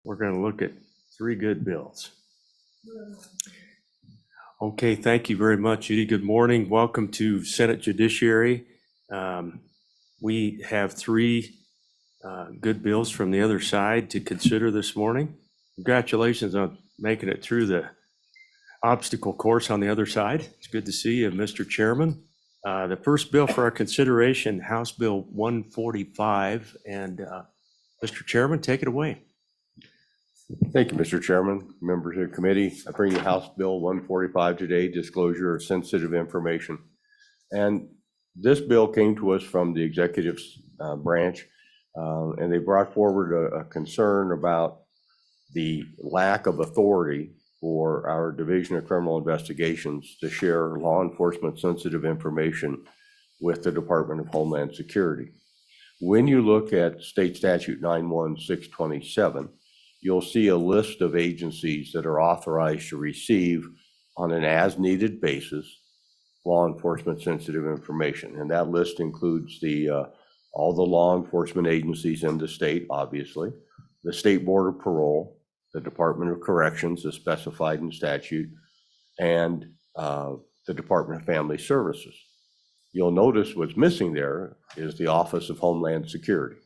We're going to look at 3 good bills. Okay, thank you very much, Judy. Good morning. Welcome to Senate Judiciary. We have 3 good bills from the other side to consider this morning. Congratulations on making it through the obstacle course on the other side. It's good to see you, Mr. Chairman. The first bill for our consideration, House Bill 145. And Mr. Chairman, take it away. Thank you, Mr. Chairman, members of the committee. I bring you House Bill 145 today, disclosure of sensitive information. And this bill came to us from the executive branch, and they brought forward a concern about the lack of authority for our Division of Criminal Investigations to share law enforcement sensitive information with the Department of Homeland Security. When you look at State Statute 91627, you'll see a list of agencies that are authorized to receive on an as-needed basis law enforcement sensitive information. And that list includes all the law enforcement agencies in the state, obviously, the State Board of Parole, the Department of Corrections as specified in statute, and the Department of Family Services. You'll notice what's missing there is the Office of Homeland Security,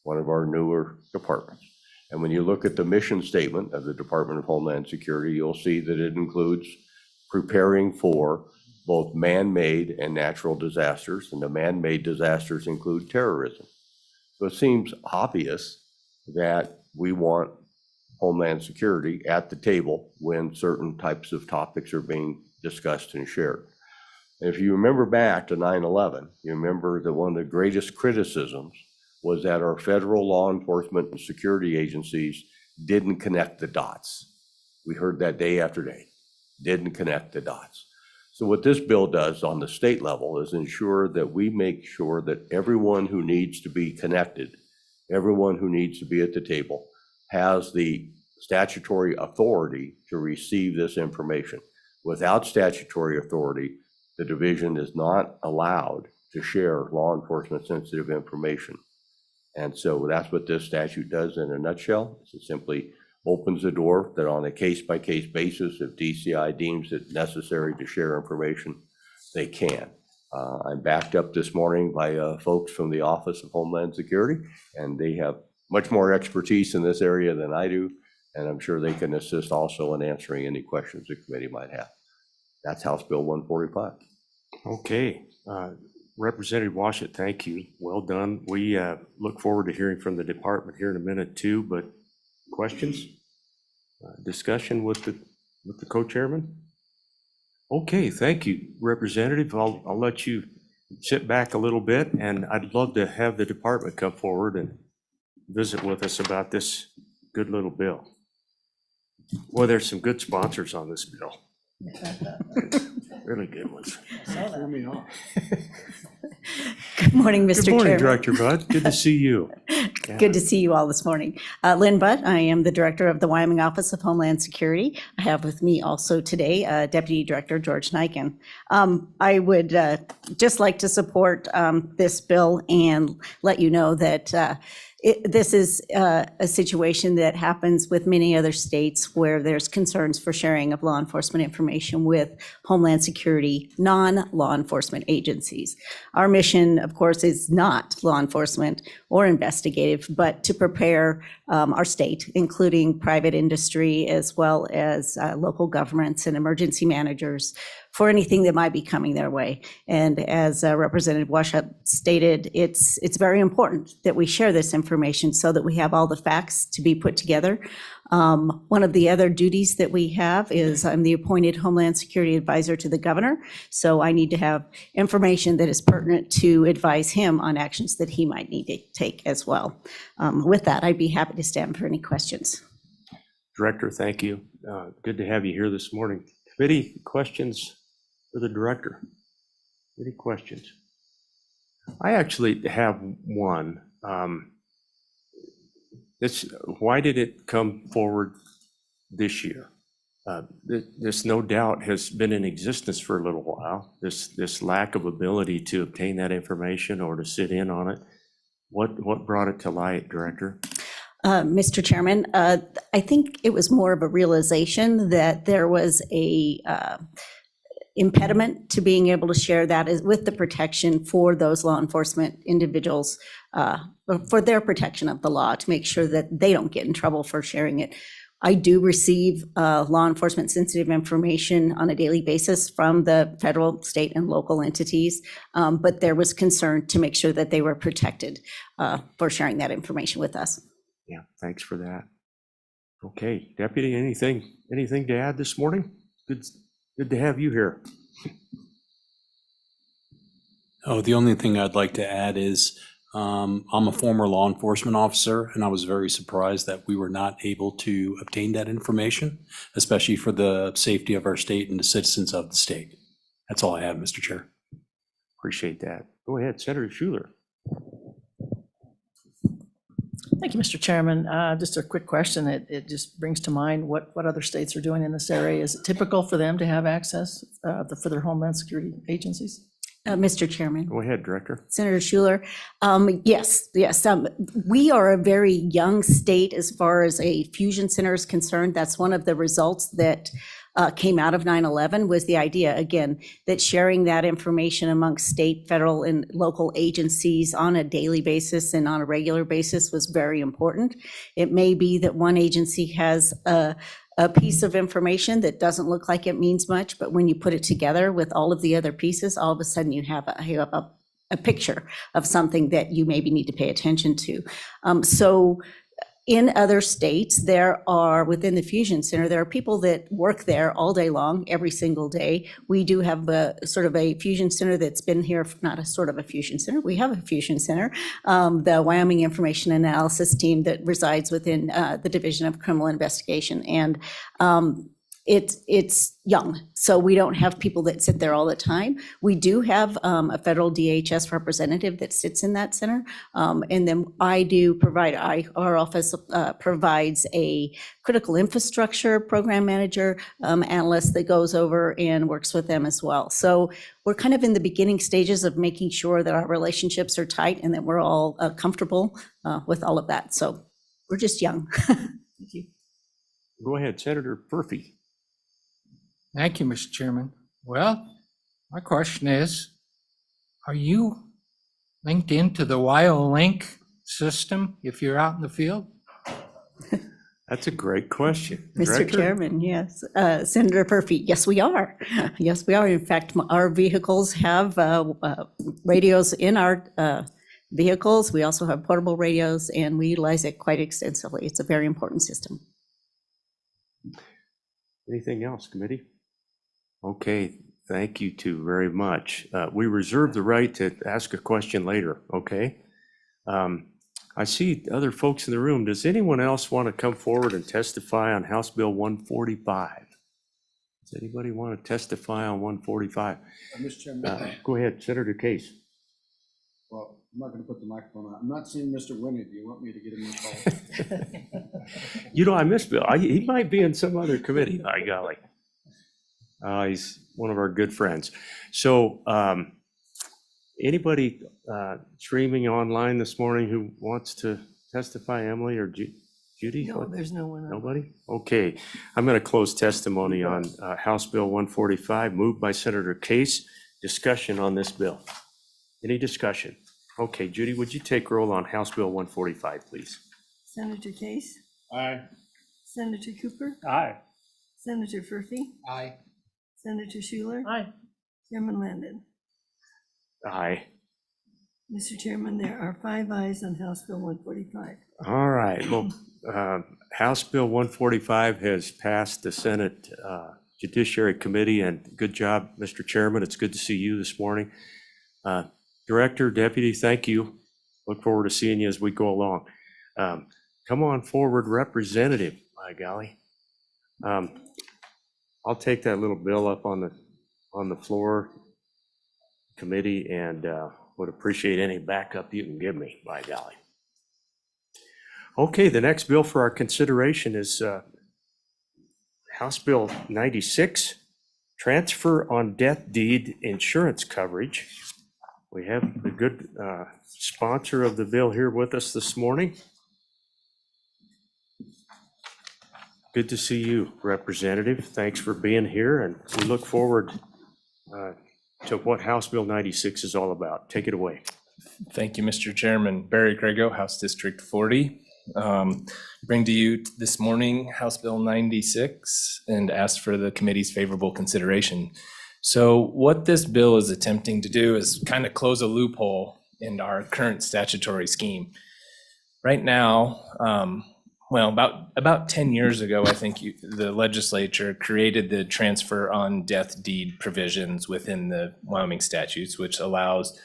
one of our newer departments. And when you look at the mission statement of the Department of Homeland Security, you'll see that it includes preparing for both man-made and natural disasters, and the man-made disasters include terrorism. So it seems obvious that we want Homeland Security at the table when certain types of topics are being discussed and shared. And if you remember back to 9/11, you remember that one of the greatest criticisms was that our federal law enforcement and security agencies didn't connect the dots. We heard that day after day, didn't connect the dots. So what this bill does on the state level is ensure that we make sure that everyone who needs to be connected, everyone who needs to be at the table, has the statutory authority to receive this information. Without statutory authority, the division is not allowed to share law enforcement sensitive information. And so that's what this statute does in a nutshell. It simply opens the door that on a case-by-case basis, if DCI deems it necessary to share information, they can. I'm backed up this morning by folks from the Office of Homeland Security, and they have much more expertise in this area than I do, and I'm sure they can assist also in answering any questions the committee might have. That's House Bill 145. Okay. Representative Washut, thank you. Well done. We look forward to hearing from the department here in a minute too, but questions? Discussion with the co-chairman? Okay, thank you, Representative. I'll let you sit back a little bit, and I'd love to have the department come forward and visit with us about this good little bill. Well, there's some good sponsors on this bill. Really good ones. Threw me off. Good morning, Mr. Good morning, Chairman. Director Budd. Good to see you. Yeah. Good to see you all this morning. Lynn Budd, I am the Director of the Wyoming Office of Homeland Security. I have with me also today Deputy Director George Niken. I would just like to support this bill and let you know that this is a situation that happens with many other states where there's concerns for sharing of law enforcement information with Homeland Security, non-law enforcement agencies. Our mission, of course, is not law enforcement or investigative, but to prepare our state, including private industry, as well as local governments and emergency managers, for anything that might be coming their way. And as Representative Washut stated, it's very important that we share this information so that we have all the facts to be put together. One of the other duties that we have is I'm the appointed Homeland Security Advisor to the governor. So I need to have information that is pertinent to advise him on actions that he might need to take as well. With that, I'd be happy to stand for any questions. Director, thank you. Good to have you here this morning. Committee, questions for the director? Any questions? I actually have one. Why did it come forward this year? This no doubt has been in existence for a little while, this lack of ability to obtain that information or to sit in on it. What brought it to light, Director? Mr. Chairman, I think it was more of a realization that there was a impediment to being able to share that is with the protection for those law enforcement individuals, for their protection of the law, to make sure that they don't get in trouble for sharing it. I do receive law enforcement sensitive information on a daily basis from the federal, state, and local entities, but there was concern to make sure that they were protected for sharing that information with us. Yeah, thanks for that. Okay, Deputy, anything to add this morning? Good to have you here. Oh, the only thing I'd like to add is I'm a former law enforcement officer, and I was very surprised that we were not able to obtain that information, especially for the safety of our state and the citizens of the state. That's all I have, Mr. Chair. Appreciate that. Go ahead, Senator Schuler. Thank you, Mr. Chairman. Just a quick question. It just brings to mind what other states are doing in this area. Is it typical for them to have access for their Homeland Security agencies? Mr. Chairman. Go ahead, Director. Senator Schuler, yes. We are a very young state as far as a fusion center is concerned. That's one of the results that came out of 9/11 was the idea, again, that sharing that information amongst state, federal, and local agencies on a daily basis and on a regular basis was very important. It may be that one agency has a piece of information that doesn't look like it means much, but when you put it together with all of the other pieces, all of a sudden you have a picture of something that you maybe need to pay attention to. So in other states, there are, within the Fusion Center, there are people that work there all day long, every single day. We do have a sort of a Fusion Center that's been here, not a sort of a Fusion Center, we have a Fusion Center, the Wyoming Information Analysis Team that resides within the Division of Criminal Investigation. And it's young, so we don't have people that sit there all the time. We do have a federal DHS representative that sits in that center, and then our office provides a critical infrastructure program manager analyst that goes over and works with them as well. So we're kind of in the beginning stages of making sure that our relationships are tight and that we're all comfortable with all of that. So we're just young. Thank you. Go ahead, Senator Murphy. Thank you, Mr. Chairman. Well, my question is, are you linked into the WyoLink system if you're out in the field? That's a great question. Mr. Director? Chairman, yes. Senator Murphy, yes, we are. Yes, we are. In fact, our vehicles have radios in our vehicles. We also have portable radios, and we utilize it quite extensively. It's a very important system. Anything else, committee? Okay, thank you two very much. We reserve the right to ask a question later, okay? I see other folks in the room. Does anyone else want to come forward and testify on House Bill 145? Does anybody want to testify on 145? Mr. Chairman, Go ahead, Senator Case. well, I'm not going to put the microphone on. I'm not seeing Mr. Winnie. Do you want me to get him a call? You know, I miss Bill. He might be in some other committee, by golly. He's one of our good friends. So anybody streaming online this morning who wants to testify, Emily or Judy? No, there's no one. Nobody? Okay. I'm going to close testimony on House Bill 145, moved by Senator Case. Discussion on this bill. Any discussion? Okay, Judy, would you take roll on House Bill 145, please? Senator Case, Aye. Senator Cooper, Aye. Senator Murphy, Aye. Senator Schuler, Aye. Chairman Landon. Aye. Mr. Chairman, there are 5 ayes on House Bill 145. All right. Well, House Bill 145 has passed the Senate Judiciary Committee, and good job, Mr. Chairman. It's good to see you this morning. Director, Deputy, thank you. Look forward to seeing you as we go along. Come on forward, Representative, by golly. I'll take that little bill up on the floor committee and would appreciate any backup you can give me, by golly. Okay, the next bill for our consideration is House Bill 96, Transfer on Death Deed Insurance Coverage. We have the good sponsor of the bill here with us this morning. Good to see you, Representative. Thanks for being here, and we look forward to what House Bill 96 is all about. Take it away. Thank you, Mr. Chairman. Barry Grego, House District 40. Bring to you this morning House Bill 96 and ask for the committee's favorable consideration. So what this bill is attempting to do is kind of close a loophole in our current statutory scheme. Right now, well, about 10 years ago, I think the legislature created the transfer on death deed provisions within the Wyoming statutes, which allows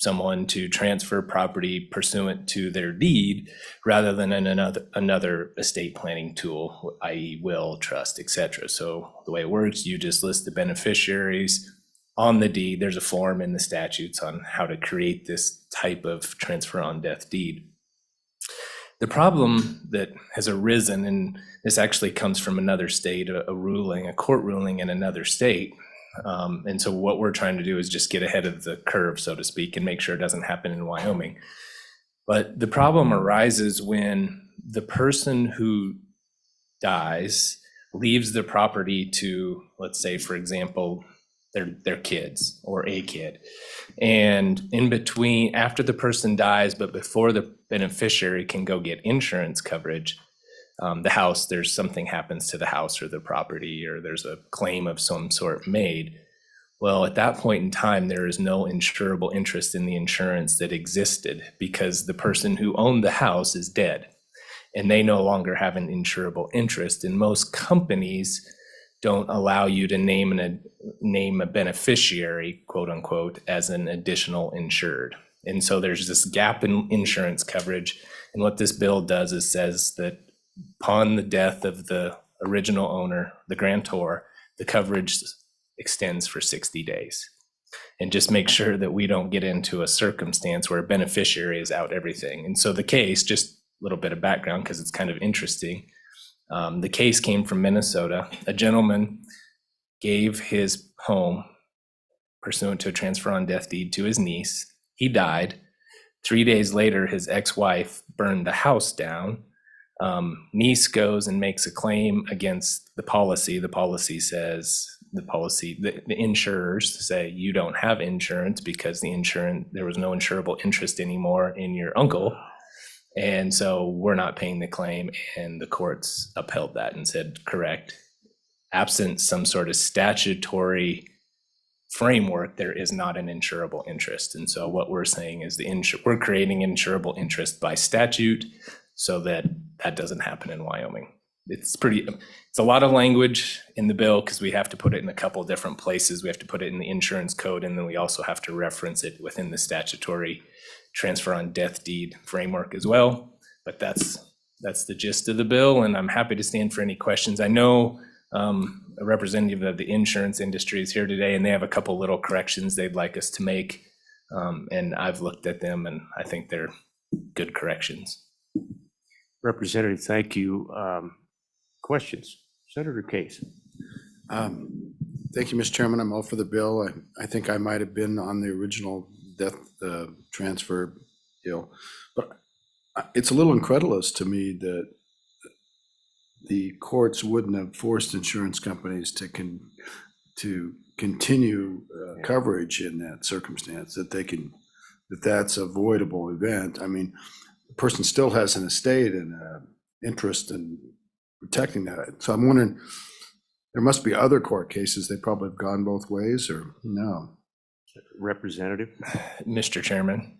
someone to transfer property pursuant to their deed rather than in another estate planning tool, i.e. will, trust, etc. So the way it works, you just list the beneficiaries on the deed. There's a form in the statutes on how to create this type of transfer on death deed. The problem that has arisen, and this actually comes from another state, a court ruling in another state. And so what we're trying to do is just get ahead of the curve, so to speak, and make sure it doesn't happen in Wyoming. But the problem arises when the person who dies leaves the property to, let's say, for example, their kids or a kid. And in between, after the person dies, but before the beneficiary can go get insurance coverage, the house, there's something happens to the house or the property, or there's a claim of some sort made. Well, at that point in time, there is no insurable interest in the insurance that existed because the person who owned the house is dead and they no longer have an insurable interest. And most companies don't allow you to name a beneficiary, quote unquote, as an additional insured. And so there's this gap in insurance coverage. And what this bill does is says that upon the death of the original owner, the grantor, the coverage extends for 60 days. And just make sure that we don't get into a circumstance where a beneficiary is out everything. And so the case, just a little bit of background because it's kind of interesting. The case came from Minnesota. A gentleman gave his home pursuant to a transfer on death deed to his niece. He died. 3 days later, his ex-wife burned the house down. Niece goes and makes a claim against the policy. The policy says, the insurers say you don't have insurance because there was no insurable interest anymore in your uncle. And so we're not paying the claim, and the courts upheld that and said, correct. Absent some sort of statutory framework, there is not an insurable interest. And so what we're saying is we're creating insurable interest by statute so that doesn't happen in Wyoming. It's a lot of language in the bill because we have to put it in a couple different places. We have to put it in the insurance code, and then we also have to reference it within the statutory transfer on death deed framework as well. But that's the gist of the bill, and I'm happy to stand for any questions. I know a representative of the insurance industry is here today, and they have a couple little corrections they'd like us to make. And I've looked at them, and I think they're good corrections. Representative, thank you. Questions? Senator Case. Thank you, Mr. Chairman. I'm all for the bill. I think I might have been on the original death transfer deal, but it's a little incredulous to me that the courts wouldn't have forced insurance companies to continue coverage in that circumstance, that that's a avoidable event. I mean, the person still has an estate and an interest in protecting that. So I'm wondering, there must be other court cases. They probably have gone both ways, or no? Representative. Mr. Chairman,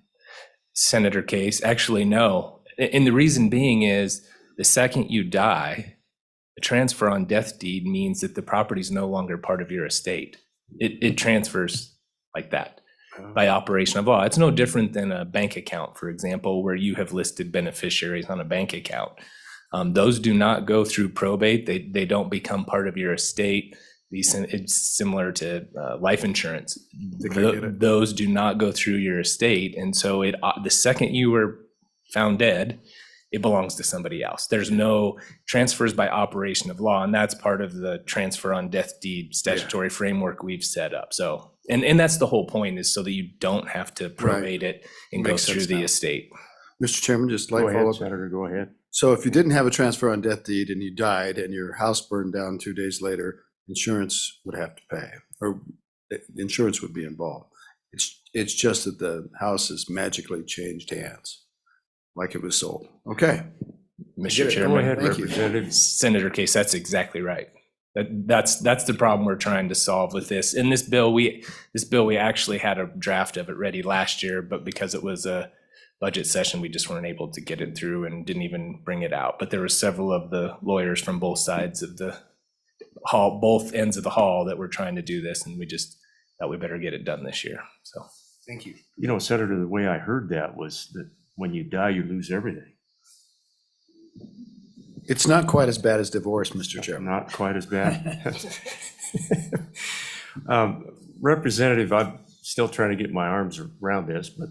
Senator Case, actually, no. And the reason being is the second you die, the transfer on death deed means that the property is no longer part of your estate. It transfers like that by operation of law. It's no different than a bank account, for example, where you have listed beneficiaries on a bank account. Those do not go through probate. They don't become part of your estate. It's similar to life insurance. Those do not go through your estate. And so the second you were found dead, it belongs to somebody else. There's no transfers by operation of law. And that's part of the transfer on death deed statutory framework we've set up. So, and that's the whole point, is so that you don't have to probate it and go through the estate. Mr. Chairman, just like Go ahead, follow up. Senator, go ahead. So if you didn't have a transfer on death deed and you died and your house burned down 2 days later, insurance would have to pay, or insurance would be involved. It's just that the house has magically changed hands, like it was sold. Okay. Mr. Go Chairman. ahead, Thank you. Representative. Senator Case, that's exactly right. That's the problem we're trying to solve with this. In this bill, we actually had a draft of it ready last year, but because it was a budget session, we just weren't able to get it through and didn't even bring it out. But there were several of the lawyers from both sides of the hall, both ends of the hall, that were trying to do this, and we just thought we better get it done this year. So, thank you. You know, Senator, the way I heard that was that when you die, you lose everything. It's not quite as bad as divorce, Mr. Chairman. Not quite as bad. Representative, I'm still trying to get my arms around this, but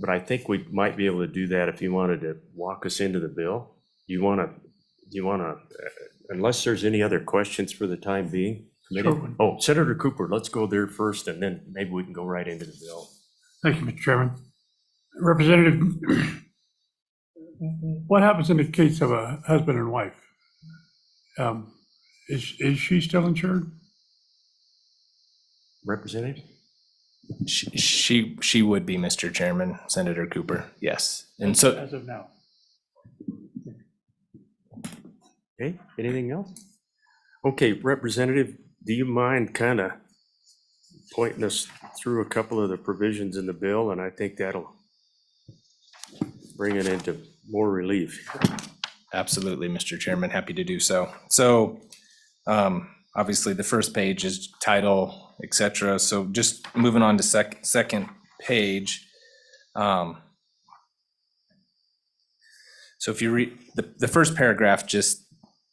I think we might be able to do that if you wanted to walk us into the bill. You want to, unless there's any other questions for the time being? Committee? Oh, Senator Cooper, let's go there first, and then maybe we can go right into the bill. Thank you, Mr. Chairman. Representative, what happens in the case of a husband and wife? Is she still insured? Representative? She would be, Mr. Chairman, Senator Cooper, yes. And so, As of now? Okay, anything else? Okay, Representative, do you mind kind of pointing us through a couple of the provisions in the bill? And I think that'll bring it into more relief. absolutely, Mr. Chairman, happy to do so. So, obviously, the first page is title, et cetera. So just moving on to second page. So if you read, the first paragraph just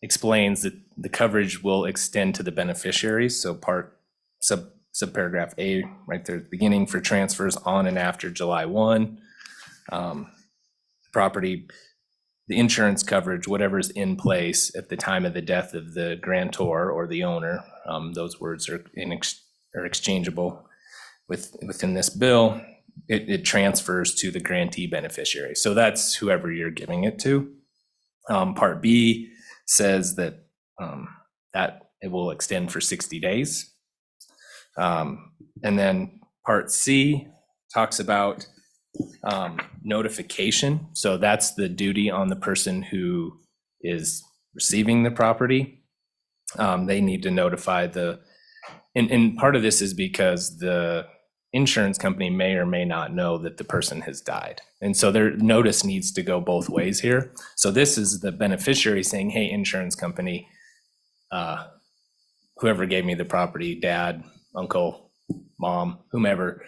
explains that the coverage will extend to the beneficiaries. So subparagraph A, right there at the beginning, for transfers on and after July 1. Property, the insurance coverage, whatever is in place at the time of the death of the grantor or the owner, those words are exchangeable within this bill. It transfers to the grantee beneficiary. So that's whoever you're giving it to. Part B says that that it will extend for 60 days. And then Part C talks about notification. So that's the duty on the person who is receiving the property. They need to notify and part of this is because the insurance company may or may not know that the person has died. And so their notice needs to go both ways here. So this is the beneficiary saying, hey, insurance company, whoever gave me the property, dad, uncle, mom, whomever,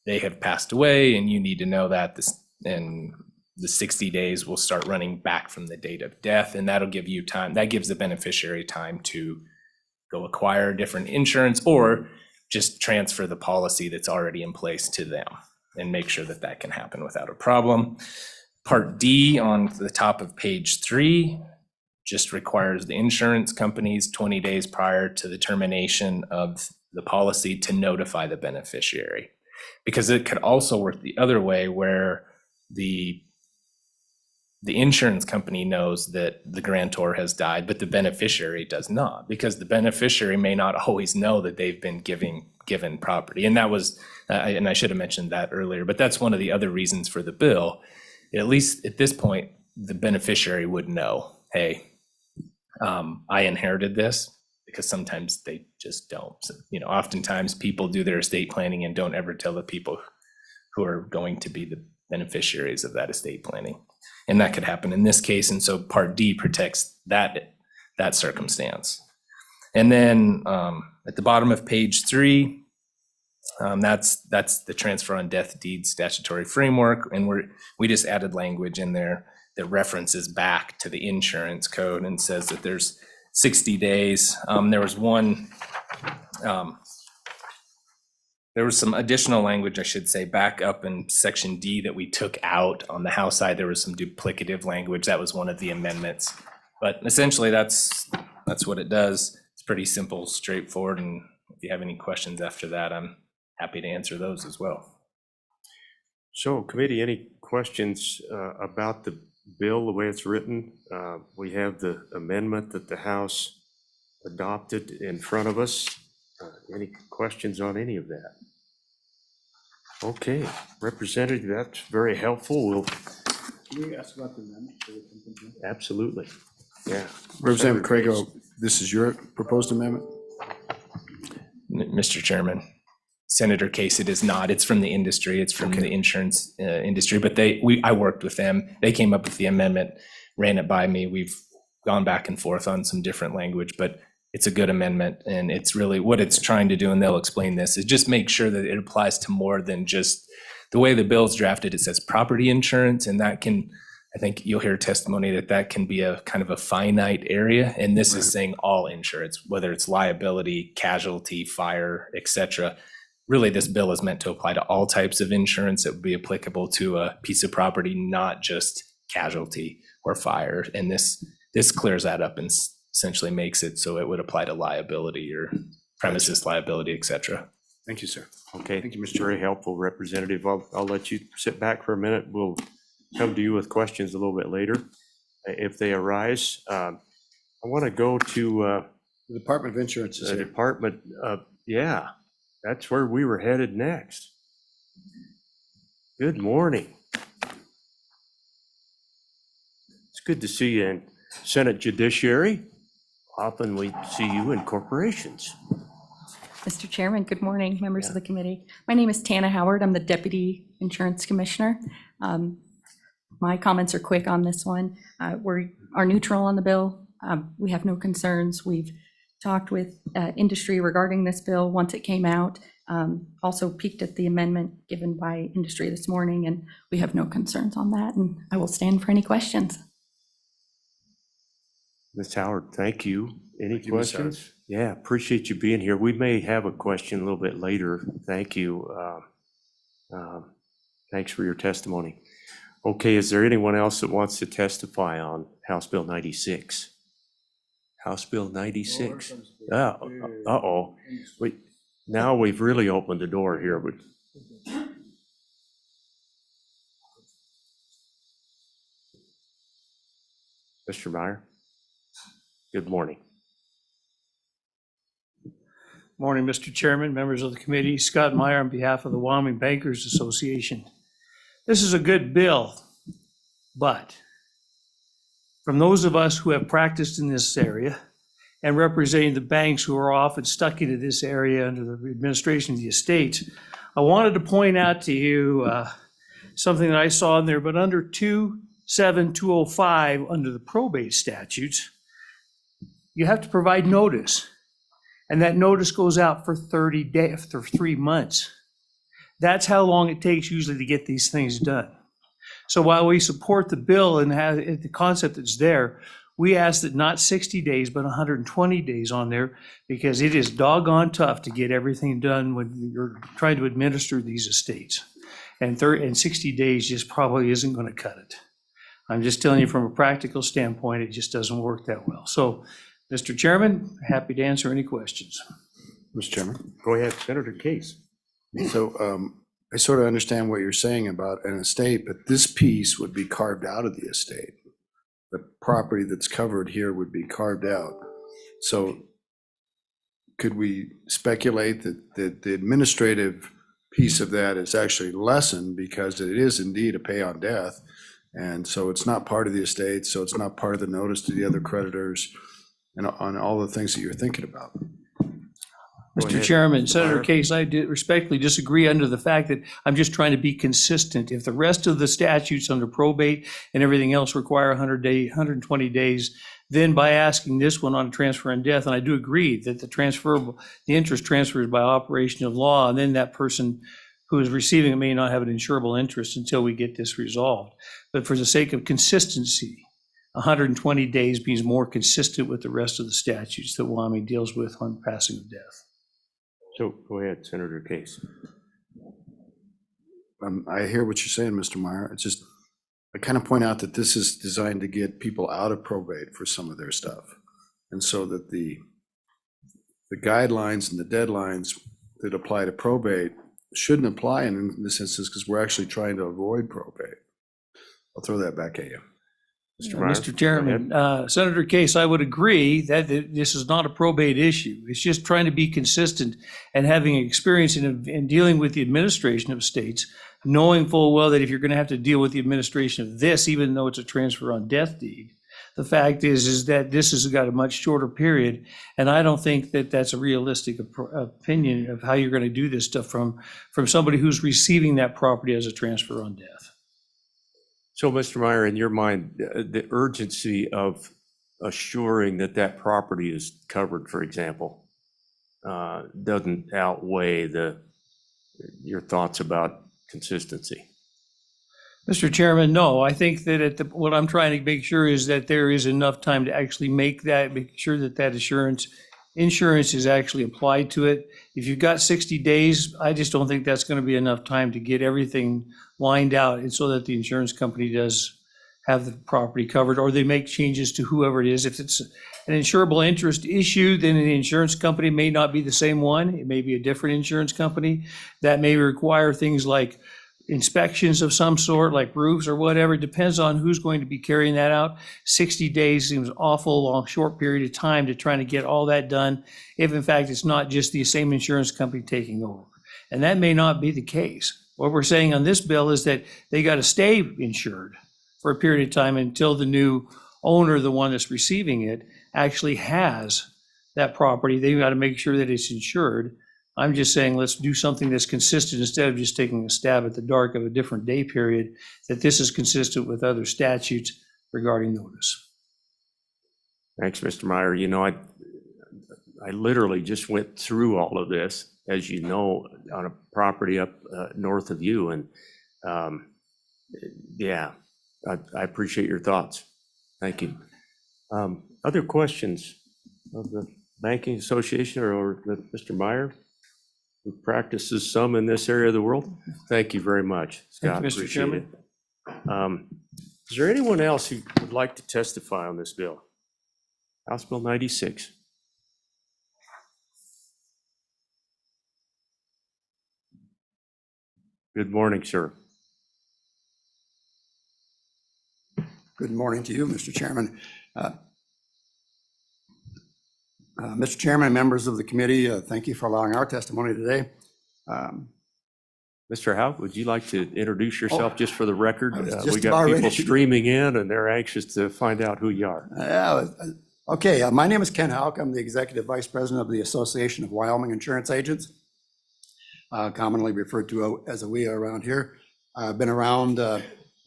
they have passed away, and you need to know that and the 60 days will start running back from the date of death, and that'll give you time. That gives the beneficiary time to go acquire different insurance or just transfer the policy that's already in place to them and make sure that that can happen without a problem. Part D on the top of page 3 just requires the insurance companies 20 days prior to the termination of the policy to notify the beneficiary. Because it could also work the other way, where the insurance company knows that the grantor has died, but the beneficiary does not, because the beneficiary may not always know that they've been given property. And that was, and I should have mentioned that earlier, but that's one of the other reasons for the bill. At least at this point, the beneficiary would know, hey, I inherited this. Because sometimes they just don't. So, oftentimes people do their estate planning and don't ever tell the people who are going to be the beneficiaries of that estate planning. And that could happen in this case. And so Part D protects that circumstance. And then at the bottom of page 3, that's the transfer on death deed statutory framework. And we just added language in there that references back to the insurance code and says that there's 60 days. There was some additional language, I should say, back up in section D that we took out on the House side. There was some duplicative language. That was one of the amendments. But essentially, that's what it does. It's pretty simple, straightforward. And if you have any questions after that, I'm happy to answer those as well. So, committee, any questions about the bill, the way it's written. We have the amendment that the House adopted in front of us. Any questions on any of that? Okay, Representative, that's very helpful. We'll. Can we ask about the amendment? Absolutely, yeah. Representative Craigo, this is your proposed amendment? Mr. Chairman, Senator Case, it is not. It's from the industry. It's from the insurance industry, but I worked with them. They came up with the amendment, ran it by me. We've gone back and forth on some different language, but it's a good amendment, and it's really what it's trying to do, and they'll explain this, is just make sure that it applies to more than just the way the bill is drafted. It says property insurance, and that can, I think you'll hear testimony that can be a kind of a finite area, and this is saying all insurance, whether it's liability, casualty, fire, etc. Really, this bill is meant to apply to all types of insurance that would be applicable to a piece of property, not just casualty or fire. And this clears that up and essentially makes it so it would apply to liability or premises liability, etc. Thank you, sir. Okay, Thank you, Mr. very helpful, Representative. I'll let you sit back for a minute. We'll come to you with questions a little bit later if they arise. I want to go to The Department of Insurance is the here. Department of, yeah, that's where we were headed next. Good morning. It's good to see you in Senate Judiciary. Often we see you in corporations. Mr. Chairman, good morning, members of the committee. My name is Tana Howard. I'm the Deputy Insurance Commissioner. My comments are quick on this one. We are neutral on the bill. We have no concerns. We've talked with industry regarding this bill once it came out. Also peeked at the amendment given by industry this morning, and we have no concerns on that. And I will stand for any questions. Ms. Howard, thank you. Any Thank you, Ms. Howard. questions? Yeah, appreciate you being here. We may have a question a little bit later. Thank you. Thanks for your testimony. Okay, is there anyone else that wants to testify on House Bill 96? House Bill 96? Uh-oh. Now we've really opened the door here. Mr. Meyer? Good morning. Morning, Mr. Chairman, members of the committee. Scott Meyer on behalf of the Wyoming Bankers Association. This is a good bill, but from those of us who have practiced in this area and representing the banks who are often stuck into this area under the administration of the estate, I wanted to point out to you something that I saw in there, but under 27205, under the probate statutes, you have to provide notice. And that notice goes out for 30 days, for 3 months. That's how long it takes usually to get these things done. So while we support the bill and have the concept that's there, we ask that not 60 days, but 120 days on there, because it is doggone tough to get everything done when you're trying to administer these estates. And 60 days just probably isn't going to cut it. I'm just telling you from a practical standpoint, it just doesn't work that well. So, Mr. Chairman, happy to answer any questions. Mr. Chairman. Go ahead, Senator Case. So I sort of understand what you're saying about an estate, but this piece would be carved out of the estate. The property that's covered here would be carved out. So could we speculate that the administrative piece of that is actually lessened because it is indeed a pay on death? And so it's not part of the estate, so it's not part of the notice to the other creditors and on all the things that you're thinking about. Mr. Chairman, Senator Case, I respectfully disagree under the fact that I'm just trying to be consistent. If the rest of the statutes under probate and everything else require 120 days, then by asking this one on transfer and death, and I do agree that the interest transfers by operation of law, and then that person who is receiving it may not have an insurable interest until we get this resolved. But for the sake of consistency, 120 days means more consistent with the rest of the statutes that Wyoming deals with on passing of death. So go ahead, Senator Case. I hear what you're saying, Mr. Meyer. It's just, I kind of point out that this is designed to get people out of probate for some of their stuff. And so that the guidelines and the deadlines that apply to probate shouldn't apply in this instance because we're actually trying to avoid probate. I'll throw that back at you. Mr. Meyer? Mr. Go ahead. Chairman, Senator Case, I would agree that this is not a probate issue. It's just trying to be consistent and having experience in dealing with the administration of estates, knowing full well that if you're going to have to deal with the administration of this, even though it's a transfer on death deed, the fact is that this has got a much shorter period, and I don't think that that's a realistic opinion of how you're going to do this stuff from somebody who's receiving that property as a transfer on death. So, Mr. Meyer, in your mind, the urgency of assuring that that property is covered, for example, doesn't outweigh your thoughts about consistency? Mr. Chairman, no, I think that what I'm trying to make sure is that there is enough time to actually make sure that insurance is actually applied to it. If you've got 60 days, I just don't think that's going to be enough time to get everything lined out and so that the insurance company does have the property covered, or they make changes to whoever it is. If it's an insurable interest issue, then the insurance company may not be the same one. It may be a different insurance company that may require things like inspections of some sort, like roofs or whatever. It depends on who's going to be carrying that out. 60 days seems an awful long, short period of time to try to get all that done, if in fact it's not just the same insurance company taking over. And that may not be the case. What we're saying on this bill is that they got to stay insured for a period of time until the new owner, the one that's receiving it, actually has that property. They've got to make sure that it's insured. I'm just saying, let's do something that's consistent instead of just taking a stab at the dark of a different day period, that this is consistent with other statutes regarding notice. Thanks, Mr. Meyer. You know, I literally just went through all of this, as you know, on a property up north of you. And yeah, I appreciate your thoughts. Thank you. Other questions of the Banking Association or Mr. Meyer, who practices some in this area of the world? Thank you very much, Scott. Thank you, Mr. Appreciate Chairman. it. Is there anyone else who would like to testify on this bill? House Bill 96. Good morning, sir. Good morning to you, Mr. Chairman. Mr. Chairman, members of the committee, thank you for allowing our testimony today. Mr. Howe, would you like to introduce yourself just for the record? I was just We about got ready people to. streaming in and they're anxious to find out who you are. Okay, my name is Ken Houck. I'm the Executive Vice President of the Association of Wyoming Insurance Agents, commonly referred to as AWIA around here. I've been around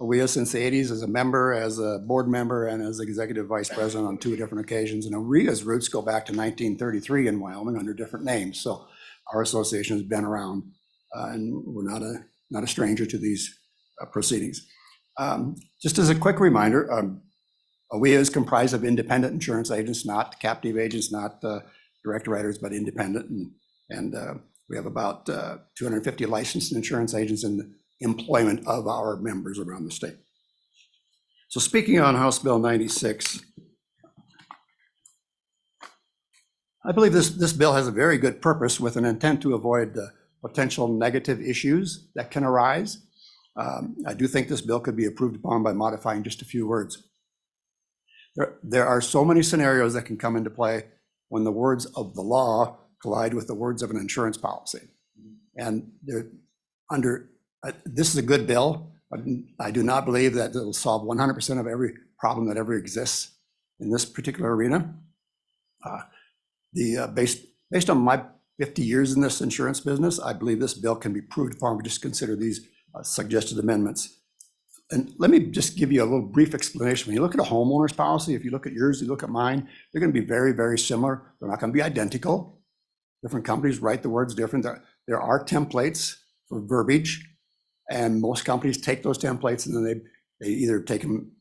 AWIA since the 80s as a member, as a board member, and as Executive Vice President on 2 different occasions. And AWIA's roots go back to 1933 in Wyoming under different names. So our association has been around, and we're not a stranger to these proceedings. Just as a quick reminder, AWIA is comprised of independent insurance agents, not captive agents, not direct writers, but independent. And we have about 250 licensed insurance agents in the employment of our members around the state. So speaking on House Bill 96, I believe this bill has a very good purpose with an intent to avoid the potential negative issues that can arise. I do think this bill could be approved upon by modifying just a few words. There are so many scenarios that can come into play when the words of the law collide with the words of an insurance policy. And this is a good bill. I do not believe that it'll solve 100% of every problem that ever exists in this particular arena. Based on my 50 years in this insurance business, I believe this bill can be approved upon. We just consider these suggested amendments. And let me just give you a little brief explanation. When you look at a homeowner's policy, if you look at yours, you look at mine, they're going to be very, very similar. They're not going to be identical. Different companies write the words different. There are templates for verbiage, and most companies take those templates and then they either take them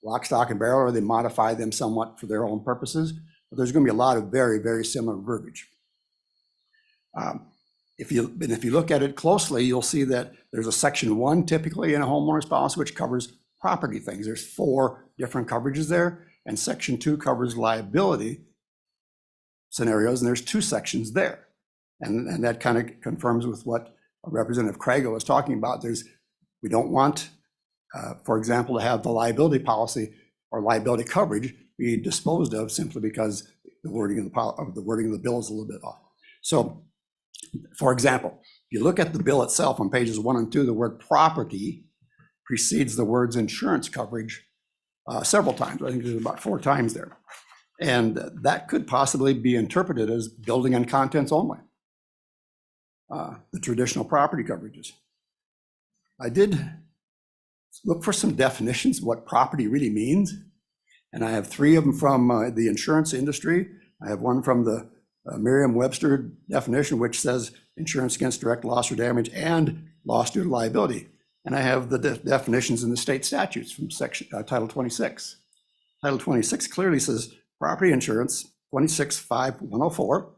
lock, stock, and barrel, or they modify them somewhat for their own purposes. But there's going to be a lot of very, very similar verbiage. If you look at it closely, you'll see that there's a section 1 typically in a homeowner's policy, which covers property things. There's 4 different coverages there, and section 2 covers liability scenarios, and there's 2 sections there. And that kind of confirms with what Representative Crago was talking about. We don't want, for example, to have the liability policy or liability coverage be disposed of simply because the wording of the bill is a little bit off. So, for example, if you look at the bill itself on pages 1 and 2, the word property precedes the words insurance coverage several times. I think there's about 4 times there. And that could possibly be interpreted as building and contents only, the traditional property coverages. I did look for some definitions of what property really means, and I have 3 of them from the insurance industry. I have one from the Merriam-Webster definition, which says insurance against direct loss or damage and loss due to liability. And I have the definitions in the state statutes from Title 26. Title 26 clearly says property insurance, 26.5.104.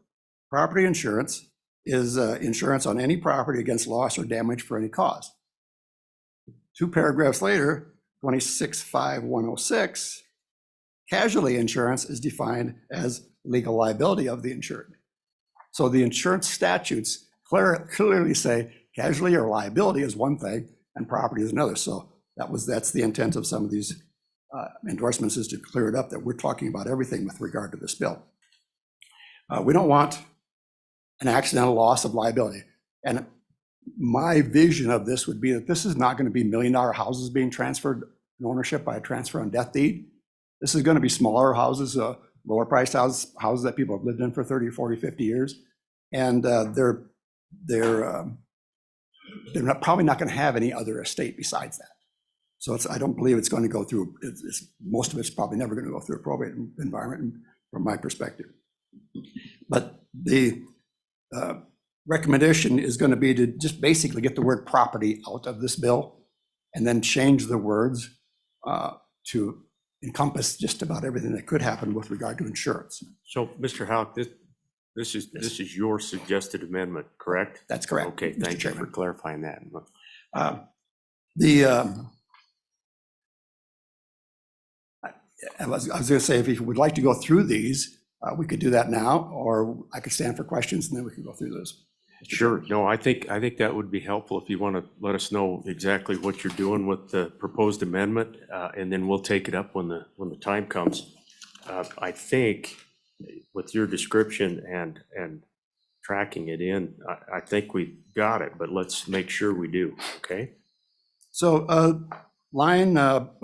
Property insurance is insurance on any property against loss or damage for any cause. 2 paragraphs later, 26.5.106, casualty insurance is defined as legal liability of the insured. So the insurance statutes clearly say casualty or liability is one thing and property is another. So that's the intent of some of these endorsements, is to clear it up that we're talking about everything with regard to this bill. We don't want an accidental loss of liability. And my vision of this would be that this is not going to be $1 million houses being transferred in ownership by a transfer on death deed. This is going to be smaller houses, lower priced houses that people have lived in for 30, 40, 50 years. And they're probably not going to have any other estate besides that. So I don't believe it's going to go through, most of it's probably never going to go through a probate environment from my perspective. But the recommendation is going to be to just basically get the word property out of this bill and then change the words to encompass just about everything that could happen with regard to insurance. So, Mr. Houck, this is your suggested amendment, correct? That's correct. Okay, Mr. thank you Chairman. for clarifying that. I was going to say, if you would like to go through these, we could do that now, or I could stand for questions and then we could go through those. Sure. No, I think that would be helpful if you want to let us know exactly what you're doing with the proposed amendment, and then we'll take it up when the time comes. I think with your description and tracking it in, I think we got it, but let's make sure we do, okay? So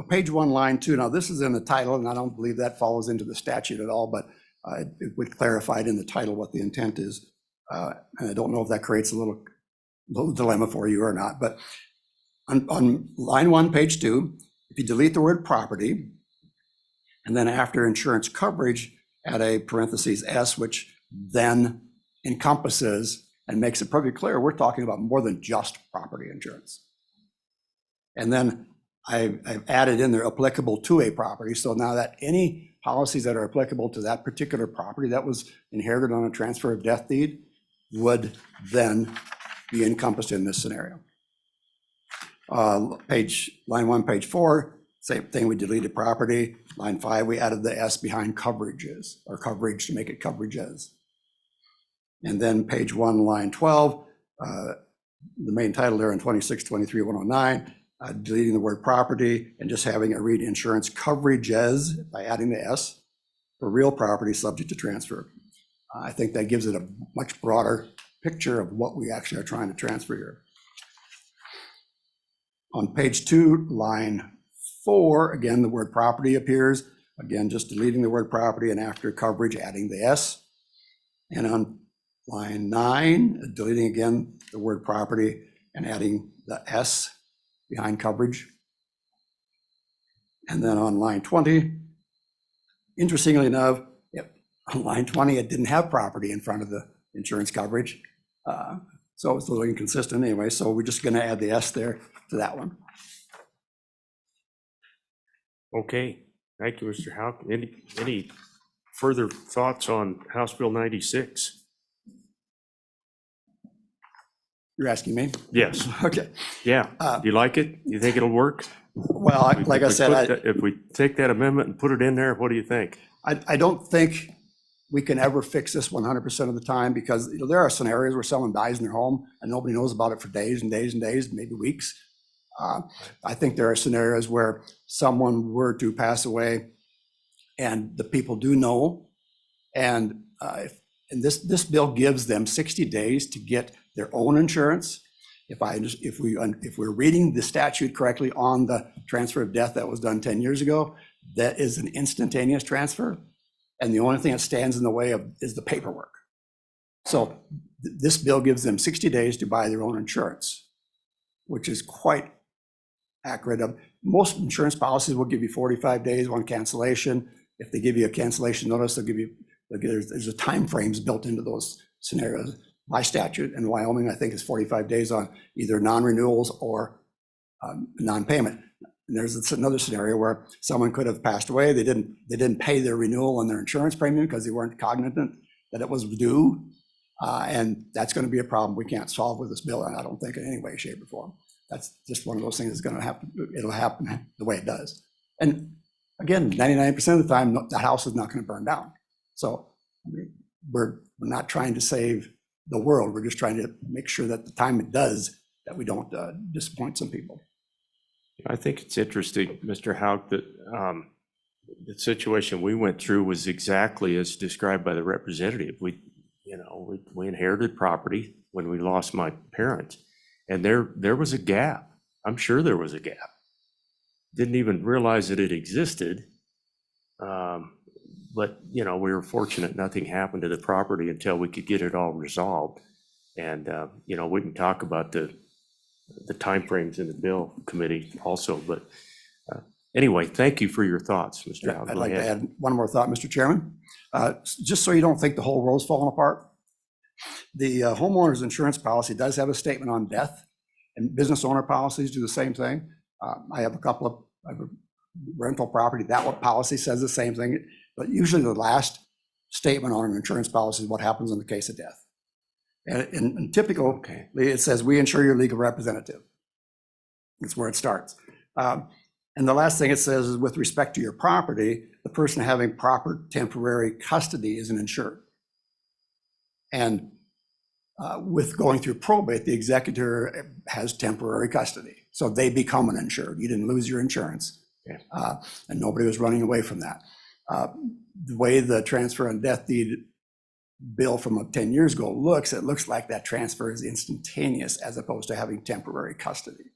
page 1, line 2. Now this is in the title, and I don't believe that follows into the statute at all, but it would clarify it in the title what the intent is. And I don't know if that creates a little dilemma for you or not, but on line 1, page 2, if you delete the word property, and then after insurance coverage, add a parentheses S, which then encompasses and makes it perfectly clear we're talking about more than just property insurance. And then I've added in there applicable to a property. So now that any policies that are applicable to that particular property that was inherited on a transfer of death deed would then be encompassed in this scenario. Line 1, page 4, same thing, we deleted property. Line 5, we added the S behind coverages, or coverage to make it coverages. And then page 1, line 12, the main title there in 2623-109, deleting the word property and just having it read insurance coverages by adding the S for real property subject to transfer. I think that gives it a much broader picture of what we actually are trying to transfer here. On page 2, line 4, again, the word property appears. Again, just deleting the word property and after coverage, adding the S. And on line 9, deleting again the word property and adding the S behind coverage. And then on line 20, interestingly enough, on line 20, it didn't have property in front of the insurance coverage. So it's a little inconsistent anyway. So we're just going to add the S there to that one. Okay, thank you, Mr. Houck. Any further thoughts on House Bill 96? You're asking me? Yes. Okay. Yeah. Do you like it? You think it'll work? Well, like I said, if we take that amendment and put it in there, what do you think? I don't think we can ever fix this 100% of the time, because there are scenarios where someone dies in their home and nobody knows about it for days and days and days, maybe weeks. I think there are scenarios where someone were to pass away and the people do know. And this bill gives them 60 days to get their own insurance. If we're reading the statute correctly on the transfer of death that was done 10 years ago, that is an instantaneous transfer. And the only thing that stands in the way of is the paperwork. So this bill gives them 60 days to buy their own insurance, which is quite accurate. Most insurance policies will give you 45 days on cancellation. If they give you a cancellation notice, there's a time frames built into those scenarios. By statute in Wyoming, I think is 45 days on either non-renewals or non-payment. And there's another scenario where someone could have passed away. They didn't pay their renewal on their insurance premium because they weren't cognizant that it was due. And that's going to be a problem we can't solve with this bill, and I don't think in any way, shape, or form. That's just one of those things that's going to happen. It'll happen the way it does. And again, 99% of the time, the house is not going to burn down. So we're not trying to save the world. We're just trying to make sure that the time it does, that we don't disappoint some people. I think it's interesting, Mr. Hauk, that the situation we went through was exactly as described by the representative. We inherited property when we lost my parents, and there was a gap. I'm sure there was a gap. Didn't even realize that it existed. But, we were fortunate nothing happened to the property until we could get it all resolved. And, we can talk about the timeframes in the bill committee also. But anyway, thank you for your thoughts, Mr. Hauk. I'd like to add one more thought, Mr. Chairman. Just so you don't think the whole world's falling apart, the homeowner's insurance policy does have a statement on death, and business owner policies do the same thing. I have a rental property, that policy says the same thing. But usually the last statement on an insurance policy is what happens in the case of death. And typical, it says, we insure your legal representative. That's where it starts. And the last thing it says is, with respect to your property, the person having proper temporary custody is an insured. And with going through probate, the executor has temporary custody. So they become an insured. You didn't lose your insurance. And nobody was running away from that. The way the transfer on death deed bill from 10 years ago looks, it looks like that transfer is instantaneous as opposed to having temporary custody.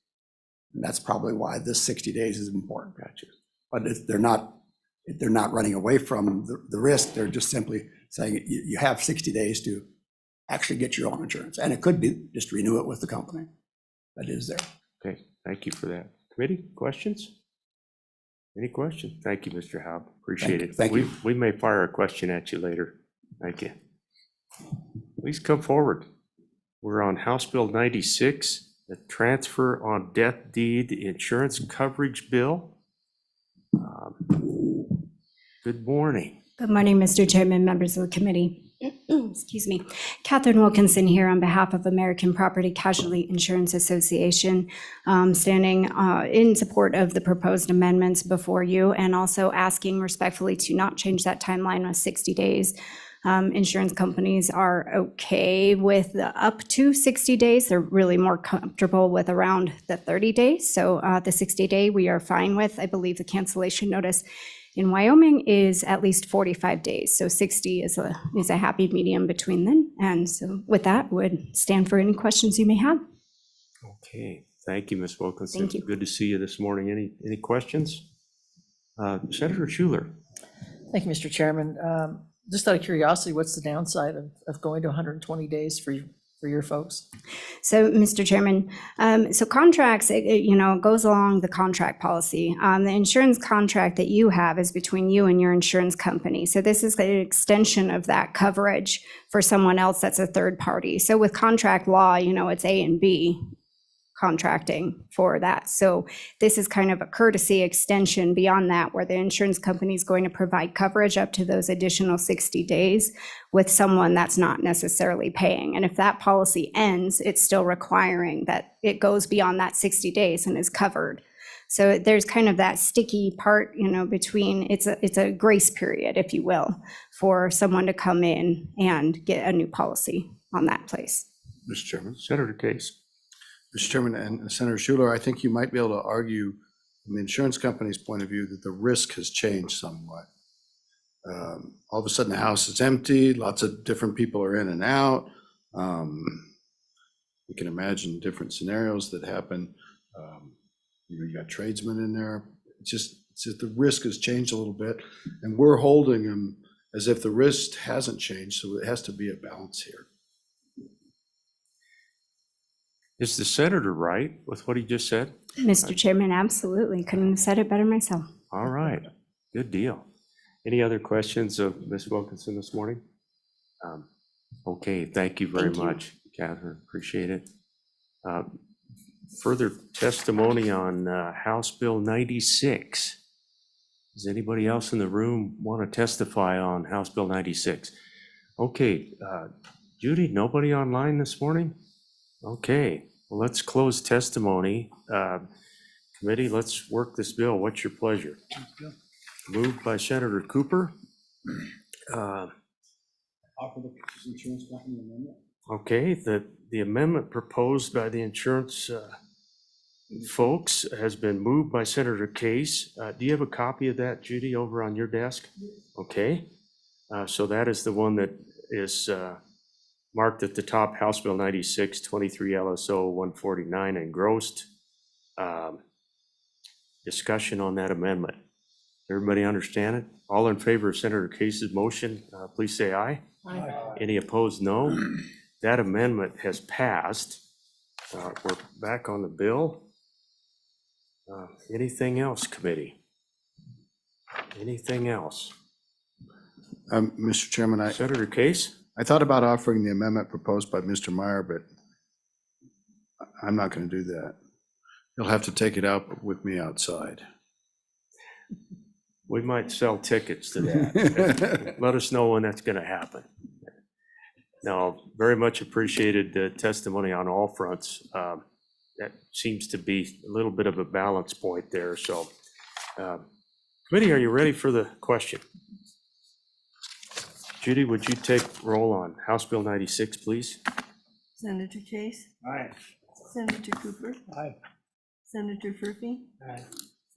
And that's probably why this 60 days is important. Gotcha. But they're not running away from the risk. They're just simply saying you have 60 days to actually get your own insurance. And it could be just renew it with the company that is there. Okay, thank you for that. Committee, questions? Any questions? Thank you, Mr. Hauk. Appreciate it. Thank you. We may fire a question at you later. Thank you. Please come forward. We're on House Bill 96, the transfer on death deed insurance coverage bill. Good morning. Good morning, Mr. Chairman, members of the committee. Excuse me. Catherine Wilkinson here on behalf of American Property Casualty Insurance Association, standing in support of the proposed amendments before you, and also asking respectfully to not change that timeline of 60 days. Insurance companies are okay with the up to 60 days. They're really more comfortable with around the 30 days. So the 60-day we are fine with. I believe the cancellation notice in Wyoming is at least 45 days. So 60 is a happy medium between them. And so with that, would stand for any questions you may have. Okay, thank you, Ms. Wilkinson. Thank you. Good to see you this morning. Any questions? Senator Schuler. Thank you, Mr. Chairman. Just out of curiosity, what's the downside of going to 120 days for your folks? So, Mr. Chairman, so contracts, it goes along the contract policy. The insurance contract that you have is between you and your insurance company. So this is an extension of that coverage for someone else that's a third party. So with contract law, it's A and B contracting for that. So this is kind of a courtesy extension beyond that, where the insurance company is going to provide coverage up to those additional 60 days with someone that's not necessarily paying. And if that policy ends, it's still requiring that it goes beyond that 60 days and is covered. So there's kind of that sticky part, between, it's a grace period, if you will, for someone to come in and get a new policy on that place. Mr. Chairman. Senator Case. Mr. Chairman and Senator Schuler, I think you might be able to argue from the insurance company's point of view that the risk has changed somewhat. All of a sudden, the house is empty, lots of different people are in and out. You can imagine different scenarios that happen. You got tradesmen in there. It's just the risk has changed a little bit, and we're holding them as if the risk hasn't changed, so it has to be a balance here. Is the senator right with what he just said? Mr. Chairman, absolutely. Couldn't have said it better myself. All right, good deal. Any other questions of Ms. Wilkinson this morning? Okay, thank you very much, Catherine, appreciate it. Further testimony on House Bill 96. Does anybody else in the room want to testify on House Bill 96? Okay, Judy, nobody online this morning? Okay, well, let's close testimony. Committee, let's work this bill. What's your pleasure? Moved by Senator Cooper. Okay, the amendment proposed by the insurance folks has been moved by Senator Case. Do you have a copy of that, Judy, over on your desk? Okay, so that is the one that is marked at the top, House Bill 96, 23 LSO 149 engrossed. Discussion on that amendment. Everybody understand it? All in favor of Senator Case's motion, please say aye. Aye. Any opposed, no. That amendment has passed. We're back on the bill. Anything else, committee? Anything else? Mr. Chairman, Senator Case? I thought about offering the amendment proposed by Mr. Meyer, but I'm not going to do that. You'll have to take it out with me outside. We might sell tickets to that. Let us know when that's going to happen. No, very much appreciated the testimony on all fronts. That seems to be a little bit of a balance point there. So, committee, are you ready for the question? Judy, would you take roll on House Bill 96, please? Senator Chase? Aye. Senator Cooper? Aye. Senator Furphy? Aye.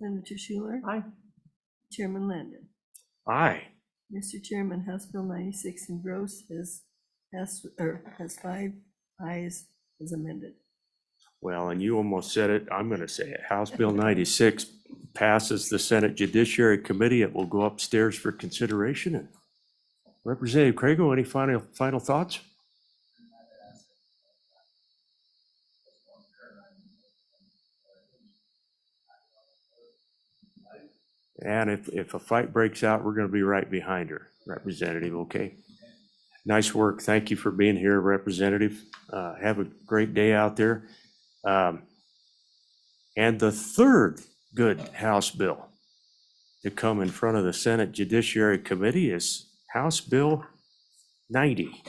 Senator Schuler? Aye. Chairman Landon? Aye. Mr. Chairman, House Bill 96 engrossed has 5 ayes as amended. Well, and you almost said it. I'm going to say it. House Bill 96 passes the Senate Judiciary Committee. It will go upstairs for consideration. And Representative Crago, any final thoughts? And if a fight breaks out, we're going to be right behind her, Representative, okay? Nice work. Thank you for being here, Representative. Have a great day out there. And the third good House bill to come in front of the Senate Judiciary Committee is House Bill 90.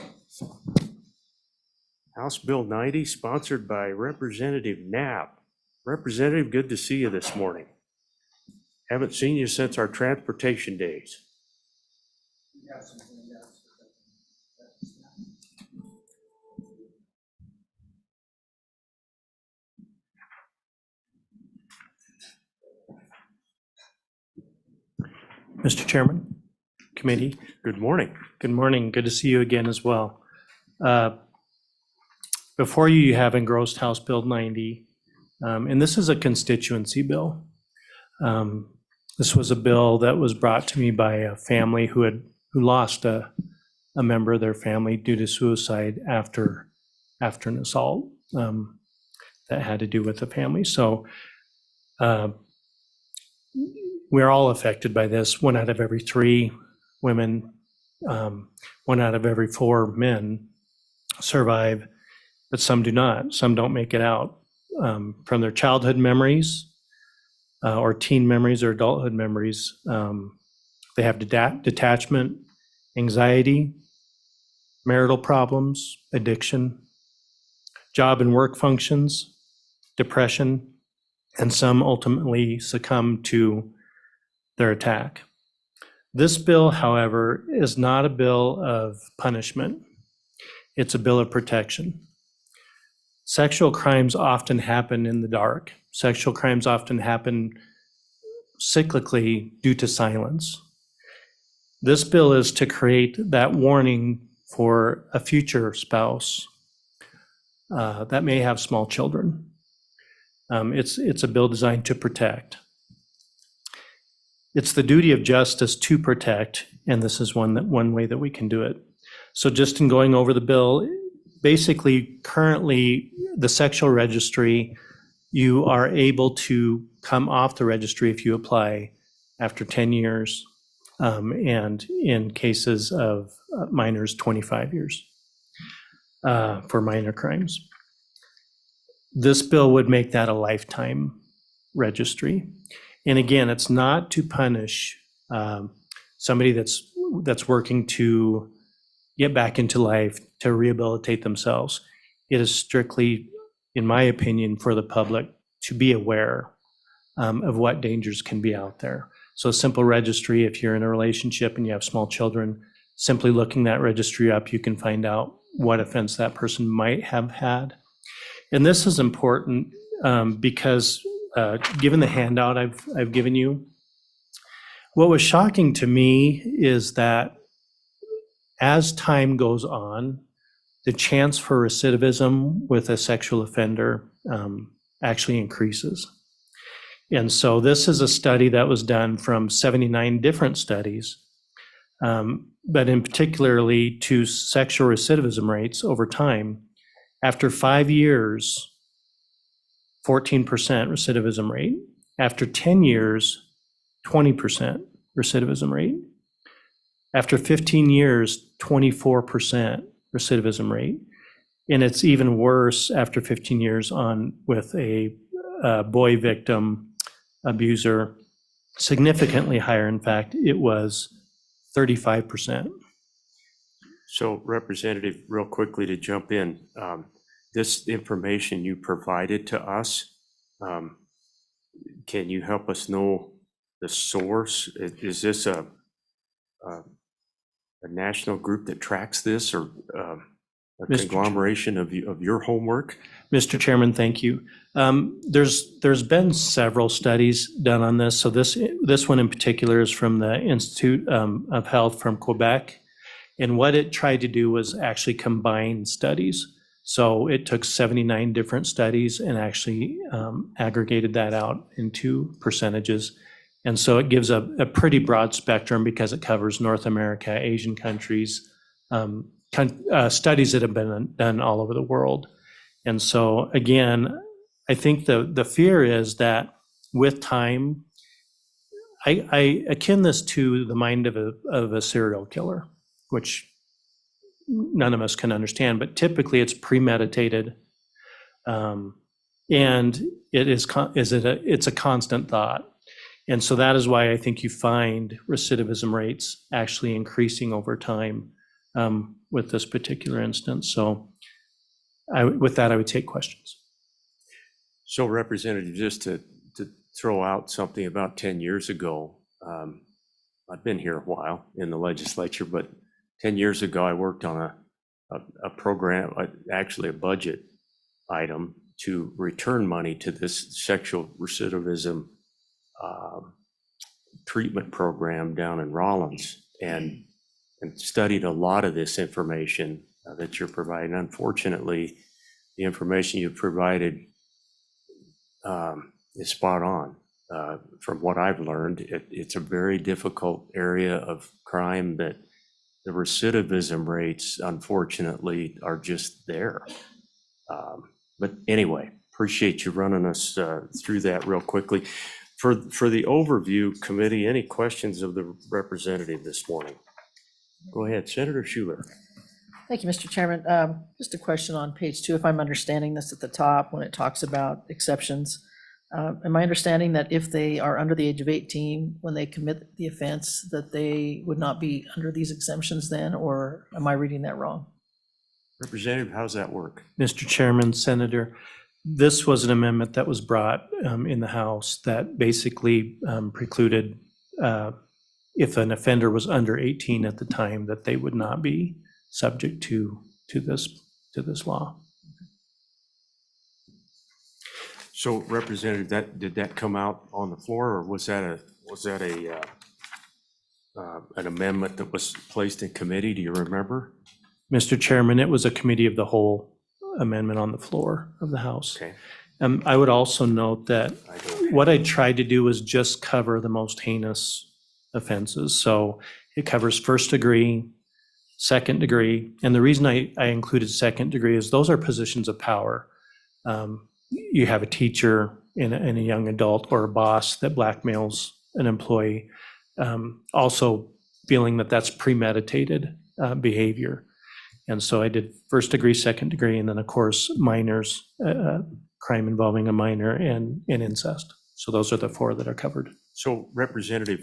House Bill 90, sponsored by Representative Knapp. Representative, good to see you this morning. Haven't seen you since our transportation days. Mr. Chairman, committee. Good morning. Good morning. Good to see you again as well. Before you have engrossed House Bill 90, and this is a constituency bill. This was a bill that was brought to me by a family who lost a member of their family due to suicide after an assault that had to do with the family. So we're all affected by this. 1 out of every 3 women, 1 out of every 4 men survive, but some do not. Some don't make it out from their childhood memories or teen memories or adulthood memories. They have detachment, anxiety, marital problems, addiction, job and work functions, depression, and some ultimately succumb to their attack. This bill, however, is not a bill of punishment. It's a bill of protection. Sexual crimes often happen in the dark. Sexual crimes often happen cyclically due to silence. This bill is to create that warning for a future spouse that may have small children. It's a bill designed to protect. It's the duty of justice to protect, and this is one way that we can do it. So just in going over the bill, basically currently the sexual registry, you are able to come off the registry if you apply after 10 years, and in cases of minors, 25 years for minor crimes. This bill would make that a lifetime registry. And again, it's not to punish somebody that's working to get back into life, to rehabilitate themselves. It is strictly, in my opinion, for the public to be aware of what dangers can be out there. So a simple registry, if you're in a relationship and you have small children, simply looking that registry up, you can find out what offense that person might have had. And this is important because given the handout I've given you, what was shocking to me is that as time goes on, the chance for recidivism with a sexual offender actually increases. And so this is a study that was done from 79 different studies, but in particularly to sexual recidivism rates over time. After 5 years, 14% recidivism rate. After 10 years, 20% recidivism rate. After 15 years, 24% recidivism rate. And it's even worse after 15 years on with a boy victim abuser, significantly higher. In fact, it was 35%. So Representative, real quickly to jump in, this information you provided to us, can you help us know the source? Is this a national group that tracks this, or a conglomeration of your homework? Mr. Chairman, thank you. There's been several studies done on this. So this one in particular is from the Institute of Health from Quebec. And what it tried to do was actually combine studies. So it took 79 different studies and actually aggregated that out into percentages. And so it gives a pretty broad spectrum because it covers North America, Asian countries, studies that have been done all over the world. And so again, I think the fear is that with time, I akin this to the mind of a serial killer, which none of us can understand, but typically it's premeditated, and it's a constant thought. And so that is why I think you find recidivism rates actually increasing over time with this particular instance. So with that, I would take questions. So Representative, just to throw out something about 10 years ago, I've been here a while in the legislature, but 10 years ago, I worked on a program, actually a budget item to return money to this sexual recidivism treatment program down in Rollins, and studied a lot of this information that you're providing. Unfortunately, the information you provided is spot on. From what I've learned, it's a very difficult area of crime that the recidivism rates, unfortunately, are just there. But anyway, appreciate you running us through that real quickly. For the overview committee, any questions of the representative this morning? Go ahead, Senator Schuler. Thank you, Mr. Chairman. Just a question on page 2, if I'm understanding this at the top, when it talks about exceptions. Am I understanding that if they are under the age of 18, when they commit the offense, that they would not be under these exemptions then, or am I reading that wrong? Representative, how's that work? Mr. Chairman, Senator, this was an amendment that was brought in the House that basically precluded if an offender was under 18 at the time, that they would not be subject to this law. So Representative, did that come out on the floor, or was that an amendment that was placed in committee? Do you remember? Mr. Chairman, it was a committee of the whole amendment on the floor of the House. Okay. I would also note that I don't. what I tried to do was just cover the most heinous offenses. So it covers first degree, second degree, and the reason I included second degree is those are positions of power. You have a teacher and a young adult or a boss that blackmails an employee, also feeling that that's premeditated behavior. And so I did first degree, second degree, and then of course minors, crime involving a minor and incest. So those are the four that are covered. So Representative,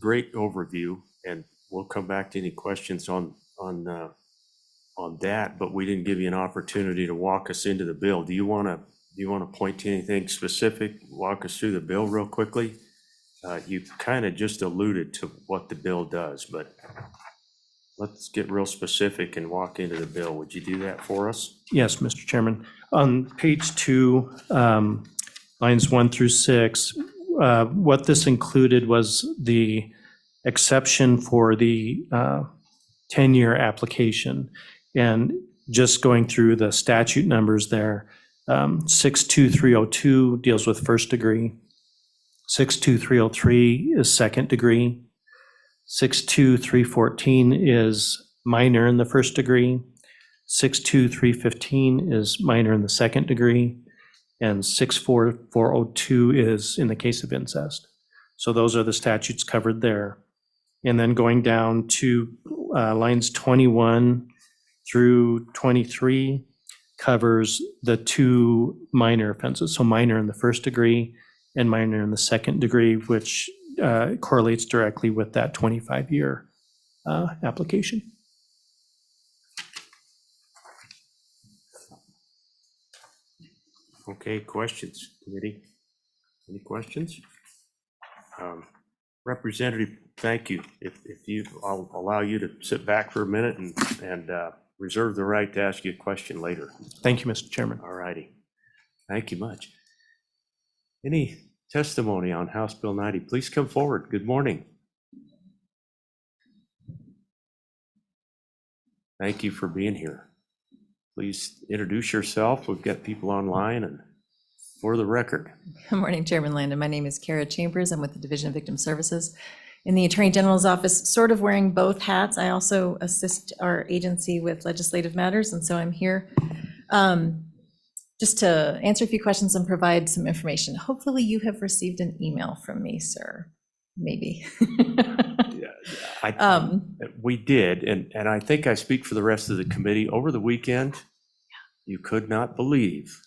great overview, and we'll come back to any questions on that, but we didn't give you an opportunity to walk us into the bill. Do you want to point to anything specific, walk us through the bill real quickly? You kind of just alluded to what the bill does, but let's get real specific and walk into the bill. Would you do that for us? Yes, Mr. Chairman. On page 2, lines 1 through 6, what this included was the exception for the 10-year application. And just going through the statute numbers there, 62302 deals with first degree. 62303 is second degree. 62314 is minor in the first degree. 62315 is minor in the second degree. And 64402 is in the case of incest. So those are the statutes covered there. And then going down to lines 21 through 23 covers the 2 minor offenses. So minor in the first degree and minor in the second degree, which correlates directly with that 25-year application. Okay, questions, committee? Any questions? Representative, thank you. If I'll allow you to sit back for a minute and reserve the right to ask you a question later. Thank you, Mr. Chairman. All righty. Thank you much. Any testimony on House Bill 90? Please come forward. Good morning. Thank you for being here. Please introduce yourself. We've got people online and for the record. Good morning, Chairman Landon. My name is Kara Chambers. I'm with the Division of Victim Services in the Attorney General's office, sort of wearing both hats. I also assist our agency with legislative matters, and so I'm here just to answer a few questions and provide some information. Hopefully you have received an email from me, sir. Maybe. We did, and I think I speak for the rest of the committee. Over the weekend, you could not believe.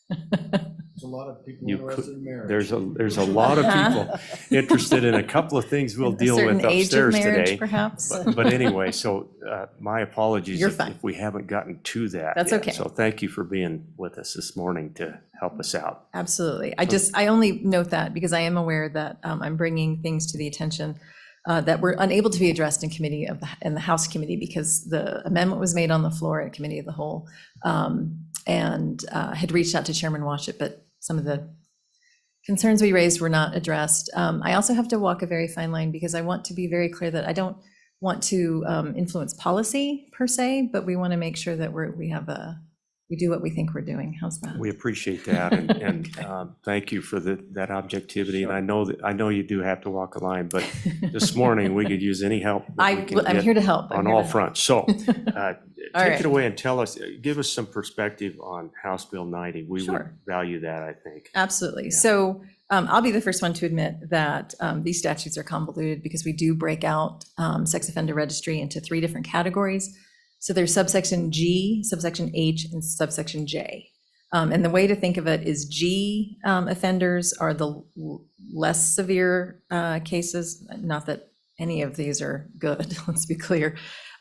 There's a lot of people interested in marriage. There's a lot of people interested in a couple of things we'll deal with upstairs today. Perhaps. But anyway, so my apologies You're if fine. we haven't gotten to that. That's yet. okay. So thank you for being with us this morning to help us out. Absolutely. I only note that because I am aware that I'm bringing things to the attention that were unable to be addressed in in the House committee because the amendment was made on the floor at committee of the whole, and had reached out to Chairman Washit, but some of the concerns we raised were not addressed. I also have to walk a very fine line because I want to be very clear that I don't want to influence policy per se, but we want to make sure that we do what we think we're doing. How's that? We appreciate that, and thank you for that objectivity. And I know you do have to walk a line, but this morning we could use any help that we can I'm get here to help. on all fronts. So take right. it away and give us some perspective on House Bill 90. We would Sure. value that, I think. Absolutely. Yeah. So I'll be the first one to admit that these statutes are convoluted because we do break out sex offender registry into 3 different categories. So there's subsection G, subsection H, and subsection J. And the way to think of it is G offenders are the less severe cases, not that any of these are good, let's be clear.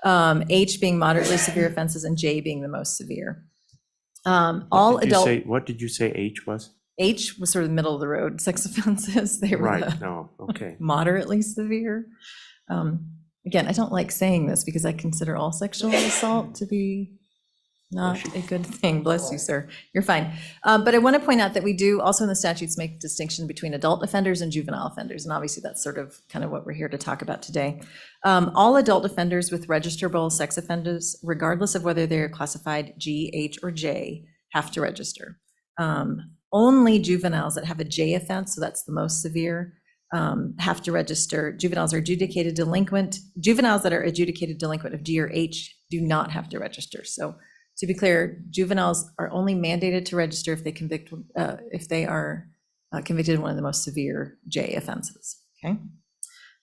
H being moderately severe offenses and J being the most severe. All adult. What did you say H was? H was sort of the middle of the road sex offenses. They were Right, the no, okay. moderately severe. Again, I don't like saying this because I consider all sexual assault to be not a good thing. Bless you, sir. You're fine. But I want to point out that we do also in the statutes make distinction between adult offenders and juvenile offenders. And obviously that's sort of kind of what we're here to talk about today. All adult offenders with registrable sex offenders, regardless of whether they're classified G, H, or J, have to register. Only juveniles that have a J offense, so that's the most severe, have to register. Juveniles are adjudicated delinquent. Juveniles that are adjudicated delinquent of G or H do not have to register. So to be clear, juveniles are only mandated to register if they are convicted of one of the most severe J offenses. Okay.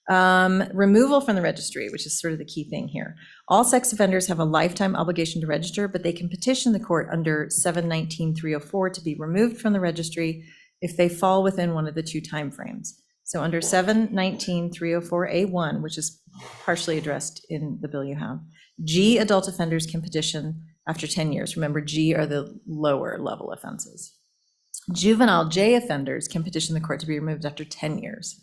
Removal from the registry, which is sort of the key thing here. All sex offenders have a lifetime obligation to register, but they can petition the court under 719-304 to be removed from the registry if they fall within one of the two timeframes. So under 719-304A1, which is partially addressed in the bill you have, G adult offenders can petition after 10 years. Remember, G are the lower level offenses. Juvenile J offenders can petition the court to be removed after 10 years.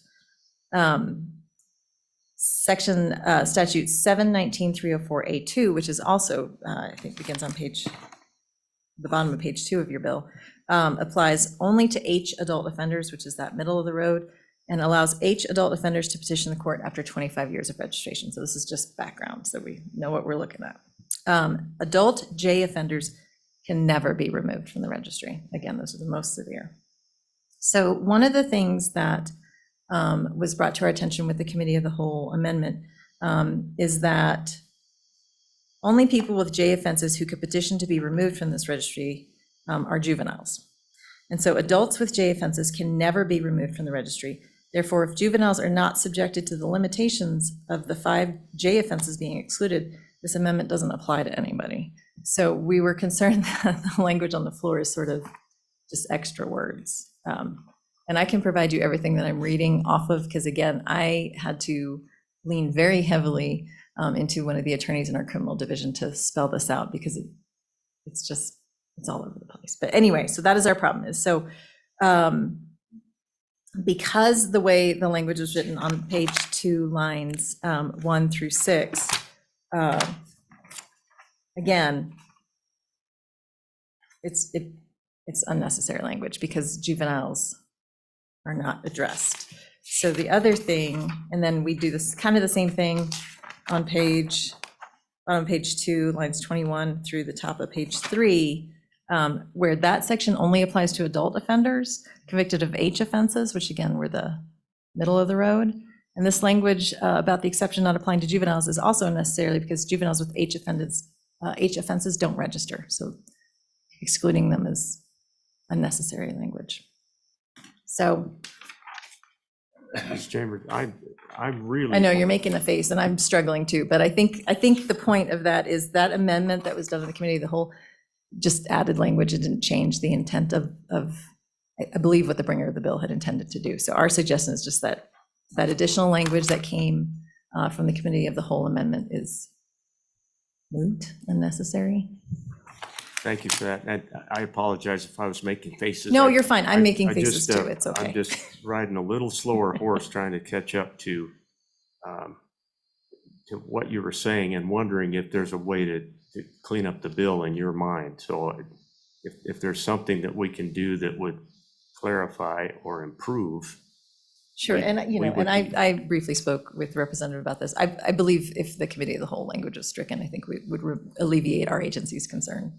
Statute 719-304A2, which is also, I think begins on the bottom of page 2 of your bill, applies only to H adult offenders, which is that middle of the road, and allows H adult offenders to petition the court after 25 years of registration. So this is just background, so we know what we're looking at. Adult J offenders can never be removed from the registry. Again, those are the most severe. So one of the things that was brought to our attention with the Committee of the Whole amendment is that only people with J offenses who could petition to be removed from this registry are juveniles. And so adults with J offenses can never be removed from the registry. Therefore, if juveniles are not subjected to the limitations of the 5 J offenses being excluded, this amendment doesn't apply to anybody. So we were concerned that the language on the floor is sort of just extra words. And I can provide you everything that I'm reading off of, because again, I had to lean very heavily into one of the attorneys in our criminal division to spell this out, because it's all over the place. But anyway, so that is our problem. Is so because the way the language was written on page 2, lines 1 through 6, again, it's unnecessary language because juveniles are not addressed. So the other thing, and then we do this kind of the same thing on page 2, lines 21 through the top of page 3, where that section only applies to adult offenders convicted of H offenses, which again were the middle of the road. And this language about the exception not applying to juveniles is also unnecessary because juveniles with H offenses don't register. So excluding them is unnecessary language. So Ms. Chambers, I'm really. I know you're making a face and I'm struggling too, but I think the point of that is that amendment that was done in the Committee of the Whole just added language. It didn't change the intent of I believe what the bringer of the bill had intended to do. So our suggestion is just that additional language that came from the Committee of the Whole amendment is moot, unnecessary. Thank you for that. And I apologize if I was making faces. No, you're fine. I'm making faces too. It's okay. I'm just riding a little slower horse trying to catch up to what you were saying and wondering if there's a way to clean up the bill in your mind. So if there's something that we can do that would clarify or improve. Sure, and I briefly spoke with the representative about this. I believe if the Committee of the Whole language was stricken, I think we would alleviate our agency's concern.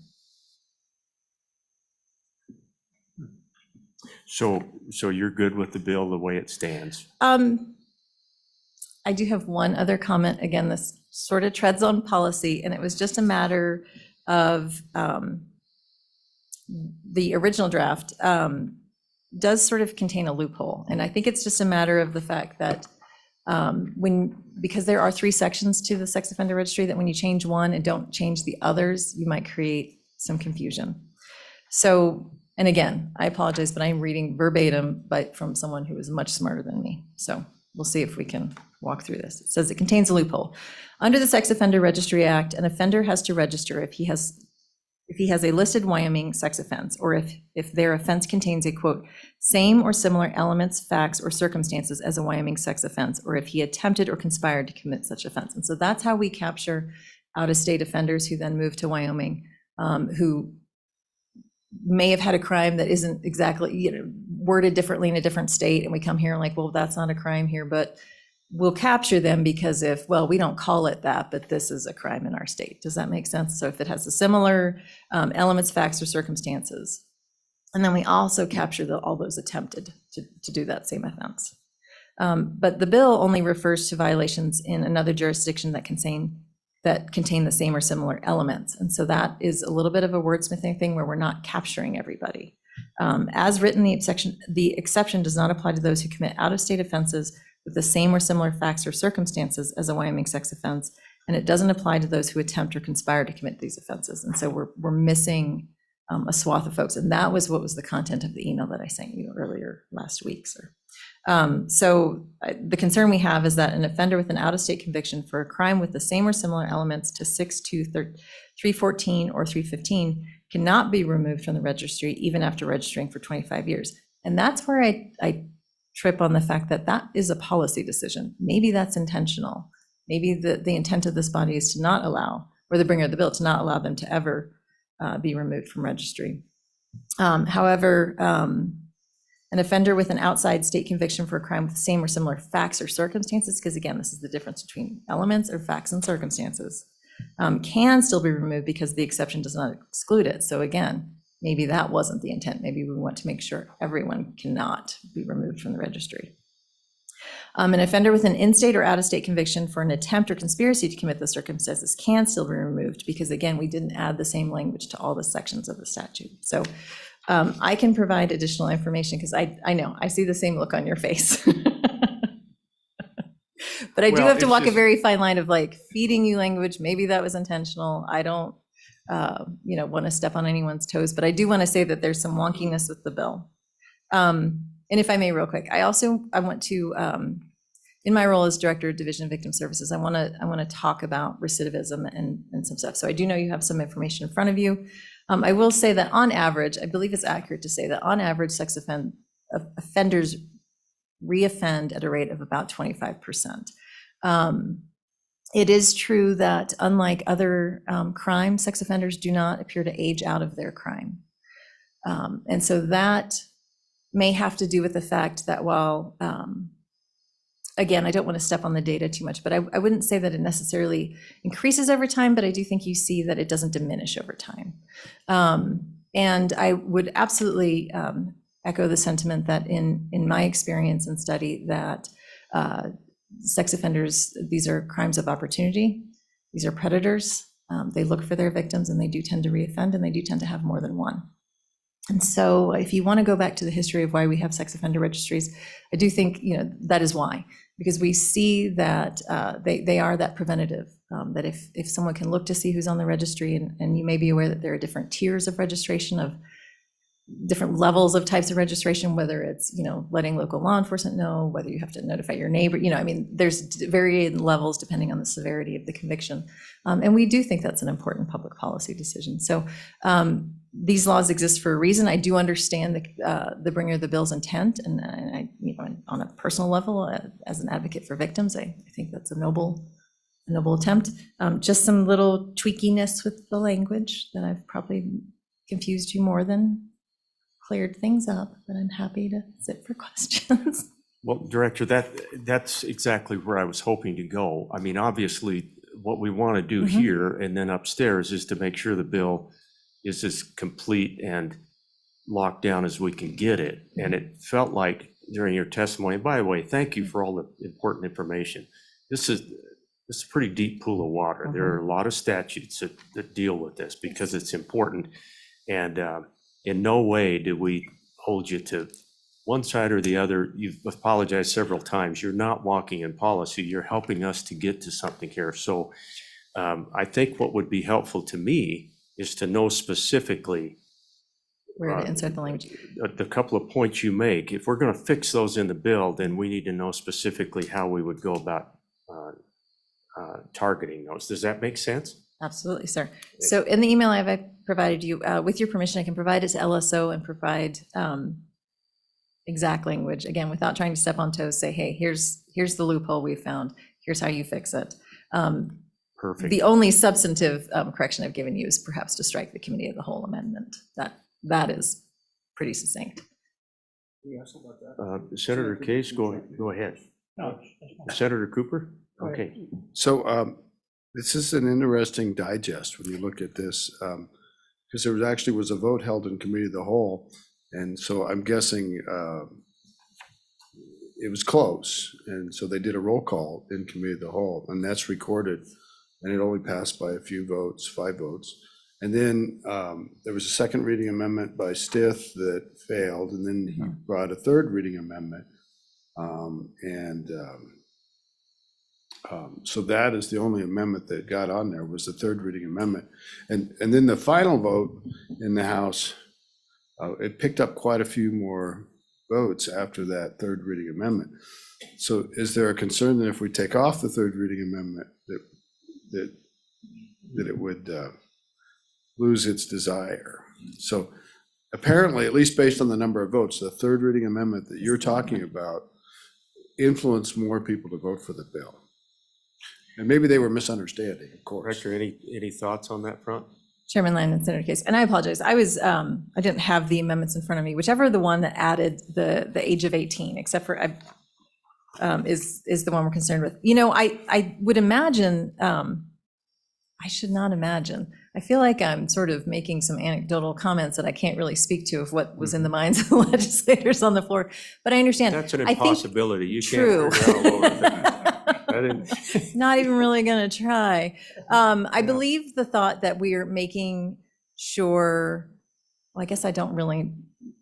So you're good with the bill the way it stands? I do have one other comment. Again, this sort of treads on policy, and it was just a matter of the original draft does sort of contain a loophole. And I think it's just a matter of the fact that because there are 3 sections to the sex offender registry, that when you change one and don't change the others, you might create some confusion. So, and again, I apologize, but I'm reading verbatim from someone who is much smarter than me. So we'll see if we can walk through this. It says it contains a loophole. Under the Sex Offender Registry Act, an offender has to register if he has a listed Wyoming sex offense, or if their offense contains a, quote, same or similar elements, facts, or circumstances as a Wyoming sex offense, or if he attempted or conspired to commit such offense. And so that's how we capture out-of-state offenders who then move to Wyoming who may have had a crime that isn't exactly, worded differently in a different state, and we come here and like, well, that's not a crime here, but we'll capture them because we don't call it that, but this is a crime in our state. Does that make sense? So if it has a similar elements, facts, or circumstances. And then we also capture all those attempted to do that same offense. But the bill only refers to violations in another jurisdiction that contain the same or similar elements. And so that is a little bit of a wordsmithing thing where we're not capturing everybody. As written, the exception does not apply to those who commit out-of-state offenses with the same or similar facts or circumstances as a Wyoming sex offense, and it doesn't apply to those who attempt or conspire to commit these offenses. And so we're missing a swath of folks, and that was what was the content of the email that I sent you earlier last week, sir. The concern we have is that an offender with an out-of-state conviction for a crime with the same or similar elements to 314 or 315 cannot be removed from the registry even after registering for 25 years. And that's where I trip on the fact that that is a policy decision. Maybe that's intentional. Maybe the intent of this body is to not allow, or the bringer of the bill, to not allow them to ever be removed from registry. However, an offender with an outside state conviction for a crime with the same or similar facts or circumstances, because again, this is the difference between elements or facts and circumstances, can still be removed because the exception does not exclude it. So again, maybe that wasn't the intent. Maybe we want to make sure everyone cannot be removed from the registry. An offender with an in-state or out-of-state conviction for an attempt or conspiracy to commit the circumstances can still be removed because, again, we didn't add the same language to all the sections of the statute. So I can provide additional information because I know, I see the same look on your face. But I do have to walk a very fine line of like feeding you language. Maybe that was intentional. I don't want to step on anyone's toes, but I do want to say that there's some wonkiness with the bill. And if I may, real quick, I want to, in my role as Director of Division of Victim Services, I want to talk about recidivism and some stuff. So I do know you have some information in front of you. I will say that on average, I believe it's accurate to say that on average, sex offenders reoffend at a rate of about 25%. It is true that unlike other crimes, sex offenders do not appear to age out of their crime. And so that may have to do with the fact that while, again, I don't want to step on the data too much, but I wouldn't say that it necessarily increases over time, but I do think you see that it doesn't diminish over time. And I would absolutely echo the sentiment that in my experience and study that sex offenders, these are crimes of opportunity. These are predators. They look for their victims and they do tend to reoffend and they do tend to have more than one. And so if you want to go back to the history of why we have sex offender registries, I do think, that is why, because we see that they are that preventative, that if someone can look to see who's on the registry, and you may be aware that there are different tiers of registration, of different levels of types of registration, whether it's, letting local law enforcement know, whether you have to notify your neighbor, there's varying levels depending on the severity of the conviction. And we do think that's an important public policy decision. So these laws exist for a reason. I do understand the bringer of the bill's intent, and I, on a personal level, as an advocate for victims, I think that's a noble attempt. Just some little tweakiness with the language that I've probably confused you more than cleared things up, but I'm happy to sit for questions. Well, Director, that's exactly where I was hoping to go. I mean, obviously, what we want to do here and then upstairs is to make sure the bill is as complete and locked down as we can get it. And it felt like during your testimony, by the way, thank you for all the important information. This is a pretty deep pool of water. There are a lot of statutes that deal with this because it's important. And in no way do we hold you to one side or the other. You've apologized several times. You're not walking in policy. You're helping us to get to something here. So I think what would be helpful to me is to know specifically Where to insert the language. the couple of points you make. If we're going to fix those in the bill, then we need to know specifically how we would go about targeting those. Does that make sense? Absolutely, sir. So in the email I've provided you, with your permission, I can provide it to LSO and provide exact language, again, without trying to step on toes, say, hey, here's the loophole we found. Here's how you fix it. Perfect. The only substantive correction I've given you is perhaps to strike the committee of the whole amendment. That is pretty succinct. Senator Case, go ahead. Senator Cooper? Okay. So this is an interesting digest when you look at this, because there actually was a vote held in committee of the whole. And so I'm guessing it was close. And so they did a roll call in committee of the whole, and that's recorded. And it only passed by a few votes, 5 votes. And then there was a second reading amendment by Stith that failed, and then he brought a third reading amendment. So that is the only amendment that got on there, was the third reading amendment. And then the final vote in the House, it picked up quite a few more votes after that third reading amendment. So is there a concern that if we take off the third reading amendment, that it would lose its desire? So apparently, at least based on the number of votes, the third reading amendment that you're talking about influenced more people to vote for the bill. And maybe they were misunderstanding, of course. Director, any thoughts on that front? Chairman Lyon and Senator Case, and I apologize. I didn't have the amendments in front of me. Whichever the one that added the age of 18, except for is the one we're concerned with. You know, I would imagine, I should not imagine. I feel like I'm sort of making some anecdotal comments that I can't really speak to of what was in the minds of the legislators on the floor, but I understand. That's an I think- impossibility. You True. can't figure out all of that. Not even really going to try. I believe the thought that we are making sure, well, I guess I don't really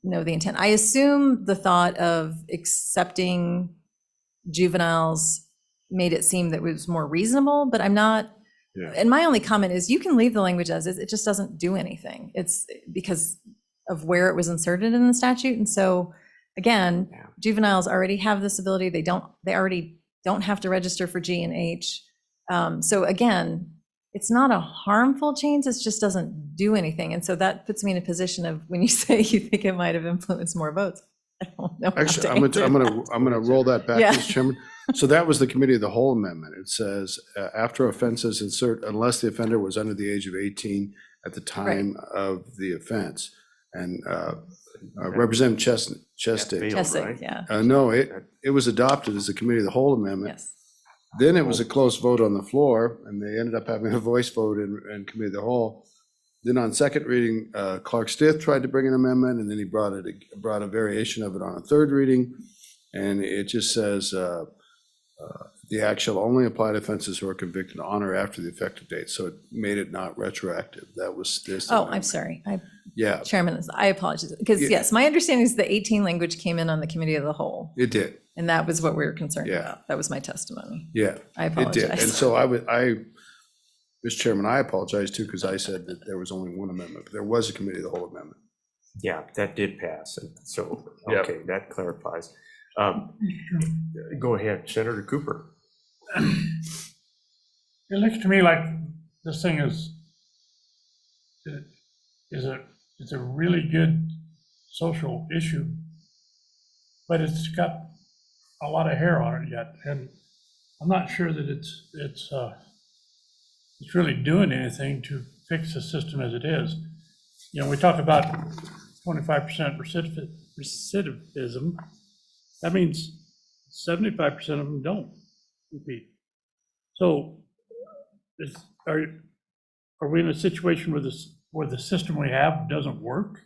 know the intent. I assume the thought of accepting juveniles made it seem that it was more reasonable, but I'm not. Yeah. And my only comment is you can leave the language as is. It just doesn't do anything. It's because of where it was inserted in the statute. And so again, juveniles already have this ability. They already don't have to register for G and H. So again, it's not a harmful change. It just doesn't do anything. And so that puts me in a position of when you say you think it might have influenced more votes. I don't know. Actually, I'm gonna roll that back, Yeah. Mr. Chairman. So that was the committee of the whole amendment. It says, after offenses insert, unless the offender was under the age of 18 at the time of the offense. And Representative Chestic. Chestic, yeah. No, it was adopted as a committee of the whole amendment. Yes. Then it was a close vote on the floor, and they ended up having a voice vote in committee of the whole. Then on second reading, Clark Stith tried to bring an amendment, and then he brought a variation of it on a third reading. And it just says, the act shall only apply to offenses who are convicted on or after the effective date. So it made it not retroactive. That was this. Oh, I'm sorry. Yeah, Chairman, I apologize. Because yes, my understanding is the 18 language came in on the committee of the whole. it did. And that was what we were concerned Yeah. about. That was my testimony. Yeah. I It did. apologize. And so Mr. Chairman, I apologize too, because I said that there was only one amendment, but there was a committee of the whole amendment. Yeah, that did pass. And so, Yep. okay, that clarifies. Go ahead, Senator Cooper. It looks to me like this thing is a really good social issue, but it's got a lot of hair on it yet, and I'm not sure that it's really doing anything to fix the system as it is. You know, we talk about 25% recidivism. That means 75% of them don't repeat. So are we in a situation where the system we have doesn't work?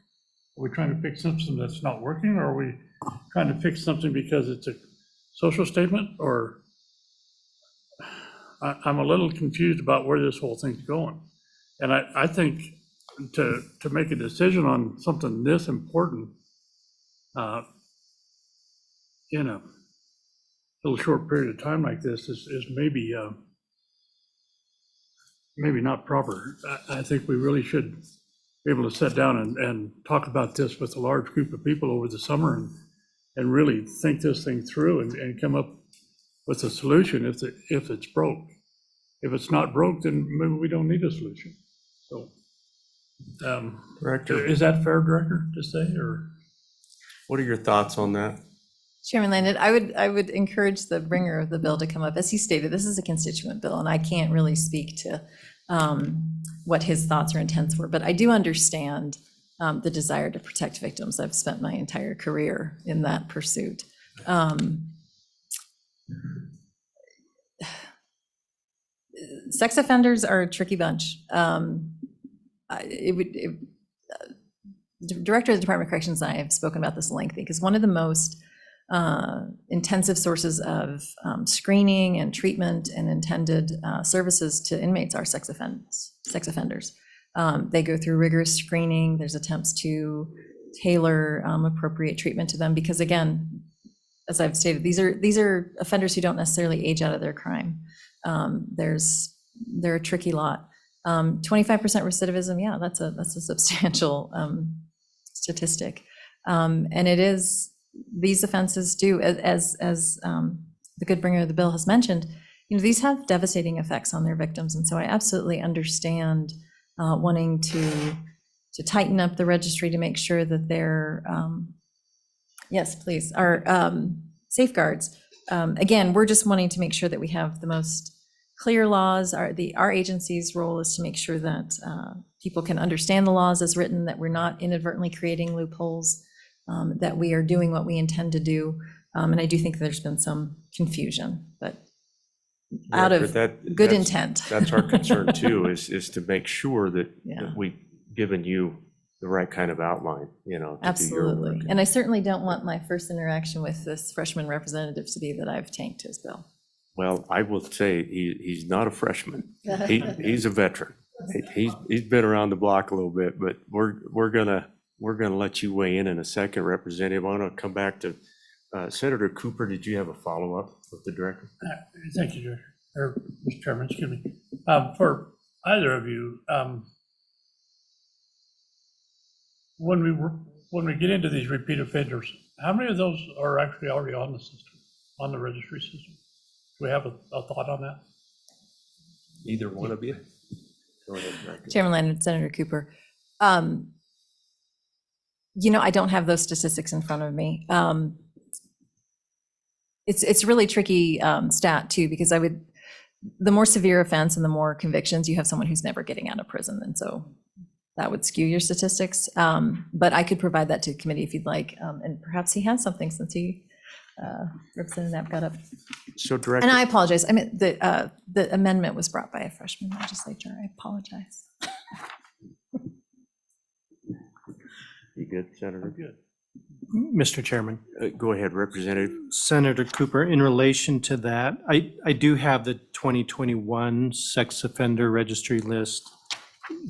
Are we trying to fix something that's not working, or are we trying to fix something because it's a social statement? Or I'm a little confused about where this whole thing's going. And I think to make a decision on something this important in a little short period of time like this is maybe not proper. I think we really should be able to sit down and talk about this with a large group of people over the summer and really think this thing through and come up with a solution if it's broke. If it's not broke, then maybe we don't need a solution. So, Director, is that fair, Director, to say, or? what are your thoughts on that? Chairman Landon, I would encourage the bringer of the bill to come up. As he stated, this is a constituent bill, and I can't really speak to what his thoughts or intents were, but I do understand the desire to protect victims. I've spent my entire career in that pursuit. Sex offenders are a tricky bunch. The Director of the Department of Corrections and I have spoken about this lengthy, because one of the most intensive sources of screening and treatment and intended services to inmates are sex offenders. They go through rigorous screening. There's attempts to tailor appropriate treatment to them, because again, as I've stated, these are offenders who don't necessarily age out of their crime. They're a tricky lot. 25% recidivism, yeah, that's a substantial statistic. And it is, these offenses do, as the good bringer of the bill has mentioned, these have devastating effects on their victims. And so I absolutely understand wanting to tighten up the registry to make sure that there, yes, please, are safeguards. Again, we're just wanting to make sure that we have the most clear laws. Our agency's role is to make sure that people can understand the laws as written, that we're not inadvertently creating loopholes, that we are doing what we intend to do. And I do think there's been some confusion, but out of good intent. That's our concern too, is to make sure that Yeah. that we've given you the right kind of outline, to do your work. Absolutely. And I certainly don't want my first interaction with this freshman representative to be that I've tanked his bill. Well, I will say he's not a freshman. He's a veteran. He's been around the block a little bit, but we're gonna let you weigh in a second, Representative. I want to come back to Senator Cooper. Did you have a follow-up with the director? Thank you, Director, or Mr. Chairman, excuse me. For either of you, when we get into these repeat offenders, how many of those are actually already on the system, on the registry system? Do we have a thought on that? Either one of you? Go ahead, Director. Chairman Landon, Senator Cooper. I don't have those statistics in front of me. It's really tricky stat too, because the more severe offense and the more convictions, you have someone who's never getting out of prison. And so that would skew your statistics. But I could provide that to the committee if you'd like. And perhaps he has something since Representative Knapp got up. So, Director. And I apologize. I mean, the amendment was brought by a freshman legislature. I apologize. You good, Senator? Good. Mr. Chairman. Go ahead, Representative. Senator Cooper, in relation to that, I do have the 2021 sex offender registry list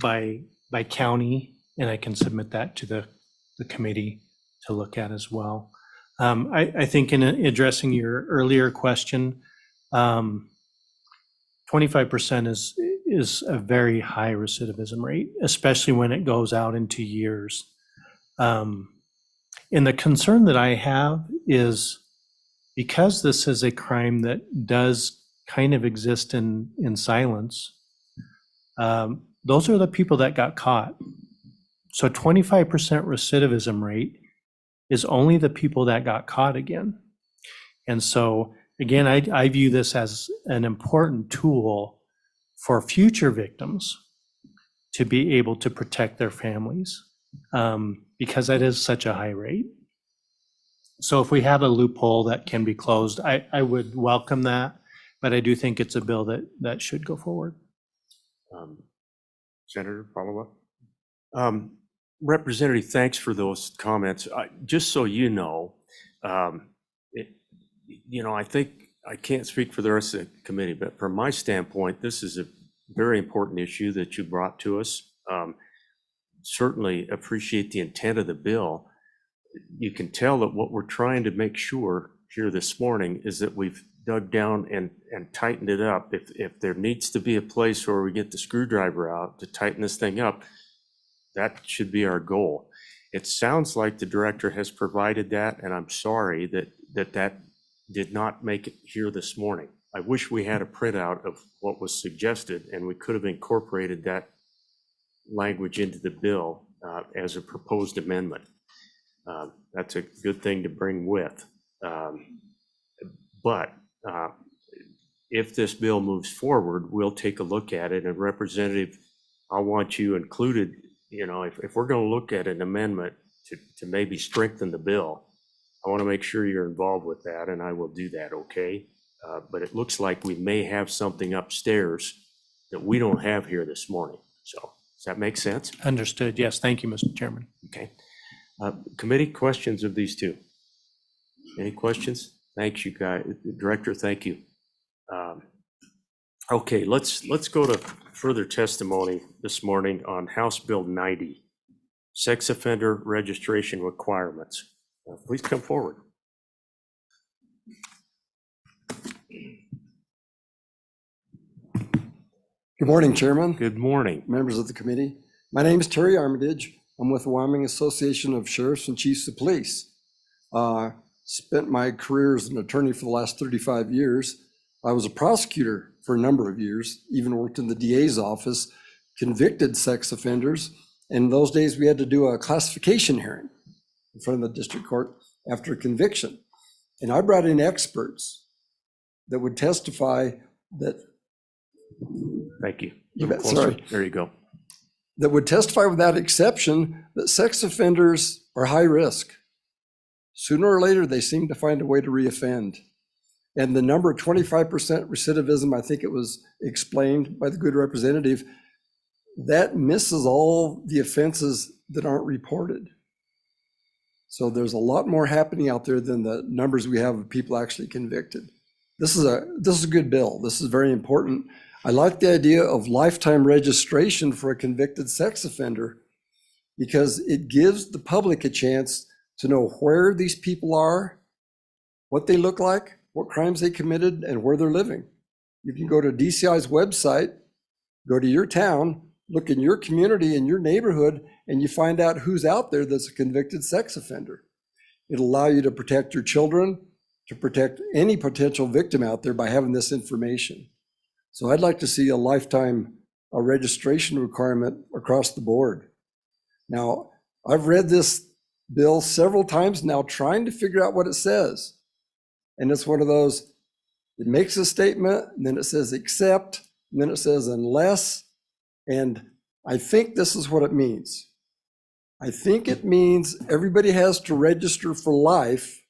by county, and I can submit that to the committee to look at as well. I think in addressing your earlier question, 25% is a very high recidivism rate, especially when it goes out into years. And the concern that I have is because this is a crime that does kind of exist in silence, those are the people that got caught. So 25% recidivism rate is only the people that got caught again. And so, again, I view this as an important tool for future victims to be able to protect their families, because that is such a high rate. So if we have a loophole that can be closed, I would welcome that, but I do think it's a bill that should go forward. Senator, follow-up? Representative, thanks for those comments. Just so you know, I think I can't speak for the rest of the committee, but from my standpoint, this is a very important issue that you brought to us. Certainly appreciate the intent of the bill. You can tell that what we're trying to make sure here this morning is that we've dug down and tightened it up. If there needs to be a place where we get the screwdriver out to tighten this thing up, that should be our goal. It sounds like the director has provided that, and I'm sorry that did not make it here this morning. I wish we had a printout of what was suggested, and we could have incorporated that language into the bill as a proposed amendment. That's a good thing to bring with. But if this bill moves forward, we'll take a look at it. And Representative, I want you included, if we're going to look at an amendment to maybe strengthen the bill, I want to make sure you're involved with that, and I will do that, okay? But it looks like we may have something upstairs that we don't have here this morning. So does that make sense? Understood. Yes, thank you, Mr. Chairman. Okay. Committee, questions of these two? Any questions? Thanks, you guys. Director, thank you. Okay, let's go to further testimony this morning on House Bill 90, sex offender registration requirements. Please come forward. Good morning, Chairman. Good morning. Members of the committee. My name is Terry Armitage. I'm with the Wyoming Association of Sheriffs and Chiefs of Police. Spent my career as an attorney for the last 35 years. I was a prosecutor for a number of years, even worked in the DA's office, convicted sex offenders. In those days, we had to do a classification hearing in front of the district court after conviction. And I brought in experts that would testify that. Thank you. Sorry. There you go. That would testify without exception that sex offenders are high risk. Sooner or later, they seem to find a way to reoffend. And the number 25% recidivism, I think it was explained by the good representative, that misses all the offenses that aren't reported. So there's a lot more happening out there than the numbers we have of people actually convicted. This is a good bill. This is very important. I like the idea of lifetime registration for a convicted sex offender because it gives the public a chance to know where these people are, what they look like, what crimes they committed, and where they're living. You can go to DCI's website, go to your town, look in your community, in your neighborhood, and you find out who's out there that's a convicted sex offender. It'll allow you to protect your children, to protect any potential victim out there by having this information. So I'd like to see a lifetime registration requirement across the board. Now, I've read this bill several times now trying to figure out what it says. And it's one of those, it makes a statement, and then it says except, and then it says unless, and I think this is what it means. I think it means everybody has to register for life,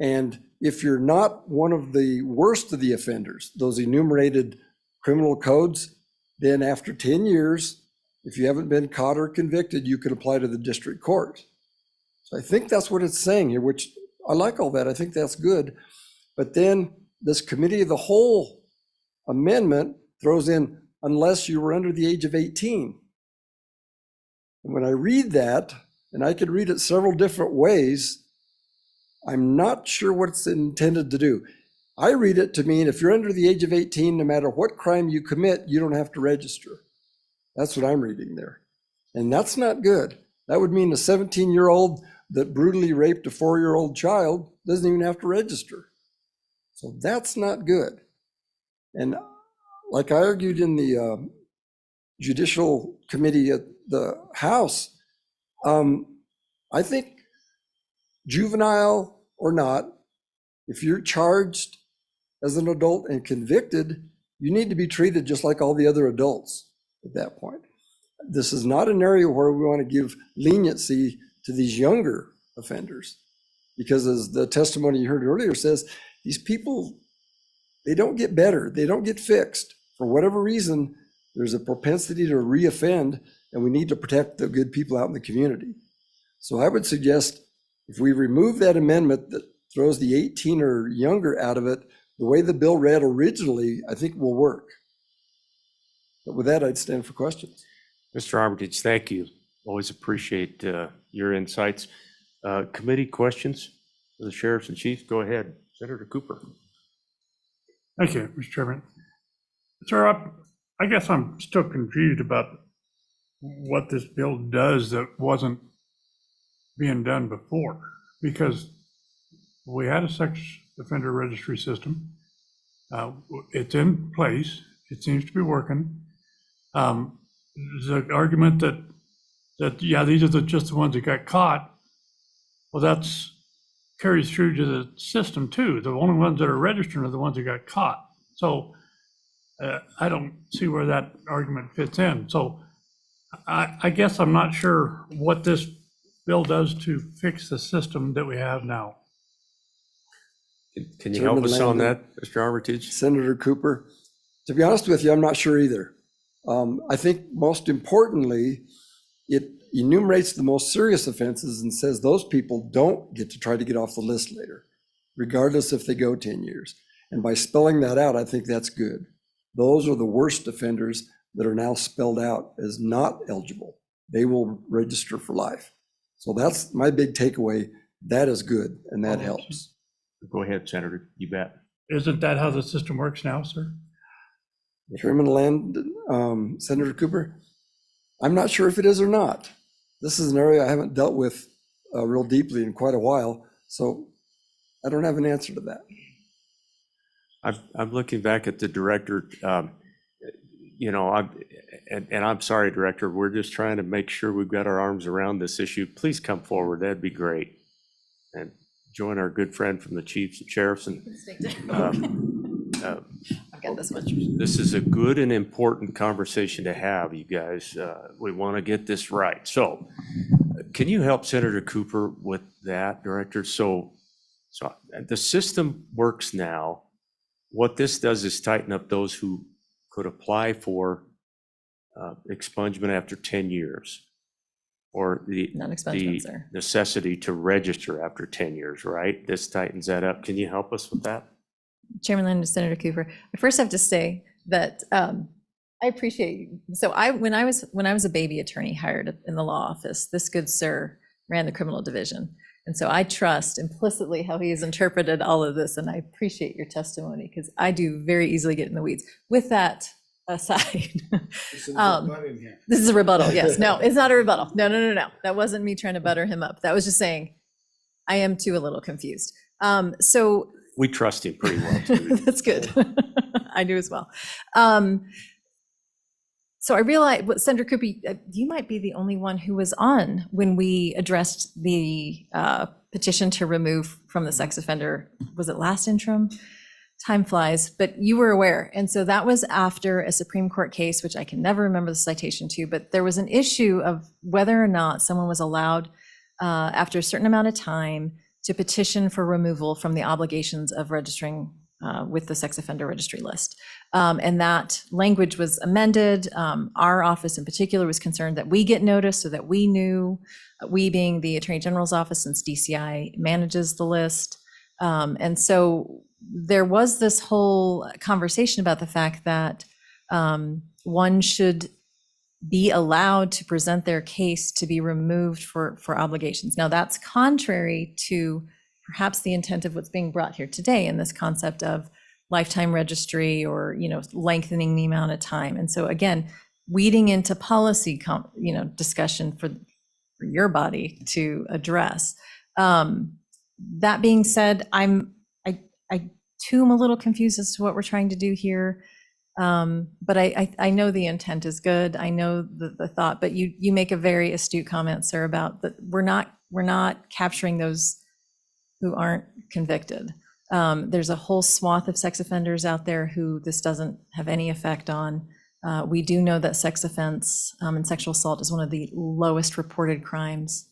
and if you're not one of the worst of the offenders, those enumerated criminal codes, then after 10 years, if you haven't been caught or convicted, you can apply to the district court. So I think that's what it's saying here, which I like all that. I think that's good. But then this committee of the whole amendment throws in, unless you were under the age of 18. And when I read that, and I could read it several different ways, I'm not sure what it's intended to do. I read it to mean if you're under the age of 18, no matter what crime you commit, you don't have to register. That's what I'm reading there. And that's not good. That would mean a 17-year-old that brutally raped a 4-year-old child doesn't even have to register. So that's not good. And like I argued in the Judicial Committee at the House, I think juvenile or not, if you're charged as an adult and convicted, you need to be treated just like all the other adults at that point. This is not an area where we want to give leniency to these younger offenders, because as the testimony you heard earlier says, these people, they don't get better, they don't get fixed. For whatever reason, there's a propensity to reoffend, and we need to protect the good people out in the community. So I would suggest if we remove that amendment that throws the 18 or younger out of it, the way the bill read originally, I think will work. But with that, I'd stand for questions. Mr. Armitage, thank you. Always appreciate your insights. Committee questions for the sheriffs and chiefs? Go ahead, Senator Cooper. Thank you, Mr. Chairman. Sir, I guess I'm still confused about what this bill does that wasn't being done before, because we had a sex offender registry system. It's in place. It seems to be working. The argument that yeah, these are just the ones that got caught. Well, that's carries through to the system too. The only ones that are registered are the ones that got caught. So I don't see where that argument fits in. So I guess I'm not sure what this bill does to fix the system that we have now. Can you help Chairman us on Landon. that, Mr. Armitage? Senator Cooper, to be honest with you, I'm not sure either. I think most importantly, it enumerates the most serious offenses and says those people don't get to try to get off the list later, regardless if they go 10 years. And by spelling that out, I think that's good. Those are the worst offenders that are now spelled out as not eligible. They will register for life. So that's my big takeaway. That is good, and that helps. Go ahead, Senator, you bet. Isn't that how the system works now, sir? Chairman Landon, Senator Cooper, I'm not sure if it is or not. This is an area I haven't dealt with real deeply in quite a while, so I don't have an answer to that. I'm looking back at the director, you know, and I'm sorry, Director, we're just trying to make sure we've got our arms around this issue. Please come forward, that'd be great. And join our good friend from the chiefs and sheriffs. And I've got this one. this is a good and important conversation to have, you guys. We want to get this right. So can you help Senator Cooper with that, Director? So the system works now. What this does is tighten up those who could apply for expungement after 10 years, or the Non-expungement, sir. necessity to register after 10 years, right? This tightens that up. Can you help us with that? Chairman Landon, Senator Cooper, I first have to say that I appreciate you. So when I was a baby attorney hired in the law office, this good sir ran the criminal division. And so I trust implicitly how he has interpreted all of this, and I appreciate your testimony because I do very easily get in the weeds. With that aside, this is a rebuttal. Yes, no, it's not a rebuttal. No. That wasn't me trying to butter him up. That was just saying I am too a little confused. So We trust him pretty well, too. that's good. I do as well. So I realize, Senator Cooper, you might be the only one who was on when we addressed the petition to remove from the sex offender. Was it last interim? Time flies, but you were aware. And so that was after a Supreme Court case, which I can never remember the citation to, but there was an issue of whether or not someone was allowed after a certain amount of time to petition for removal from the obligations of registering with the sex offender registry list. And that language was amended. Our office in particular was concerned that we get notice so that we knew, we being the Attorney General's office, since DCI manages the list. And so there was this whole conversation about the fact that one should be allowed to present their case to be removed for obligations. Now, that's contrary to perhaps the intent of what's being brought here today in this concept of lifetime registry or, lengthening the amount of time. And so again, weeding into policy, discussion for your body to address. That being said, I too am a little confused as to what we're trying to do here. But I know the intent is good. I know the thought, but you make a very astute comment, sir, about that we're not capturing those who aren't convicted. There's a whole swath of sex offenders out there who this doesn't have any effect on. We do know that sex offense and sexual assault is one of the lowest reported crimes.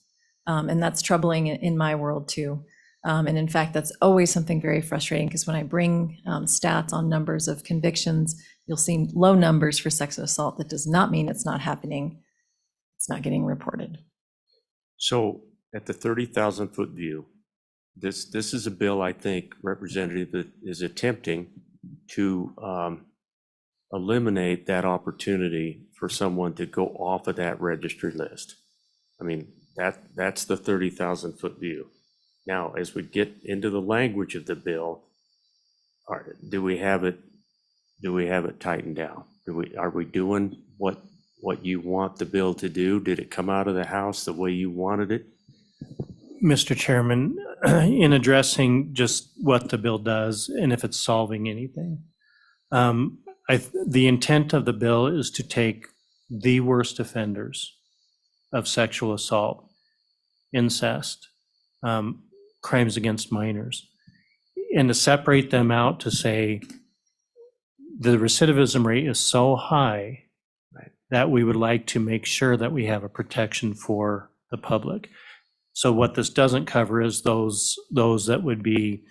And that's troubling in my world too. And in fact, that's always something very frustrating because when I bring stats on numbers of convictions, you'll see low numbers for sexual assault. That does not mean it's not happening. It's not getting reported. So at the 30,000 foot view, this is a bill, I think, Representative, that is attempting to eliminate that opportunity for someone to go off of that registry list. I mean, that's the 30,000 foot view. Now, as we get into the language of the bill, do we have it tightened down? Are we doing what you want the bill to do? Did it come out of the House the way you wanted it? Mr. Chairman, in addressing just what the bill does and if it's solving anything, the intent of the bill is to take the worst offenders of sexual assault, incest, crimes against minors. And to separate them out to say the recidivism rate is so high that we would like to make sure that we have a protection for the public. So what this doesn't cover is those that would be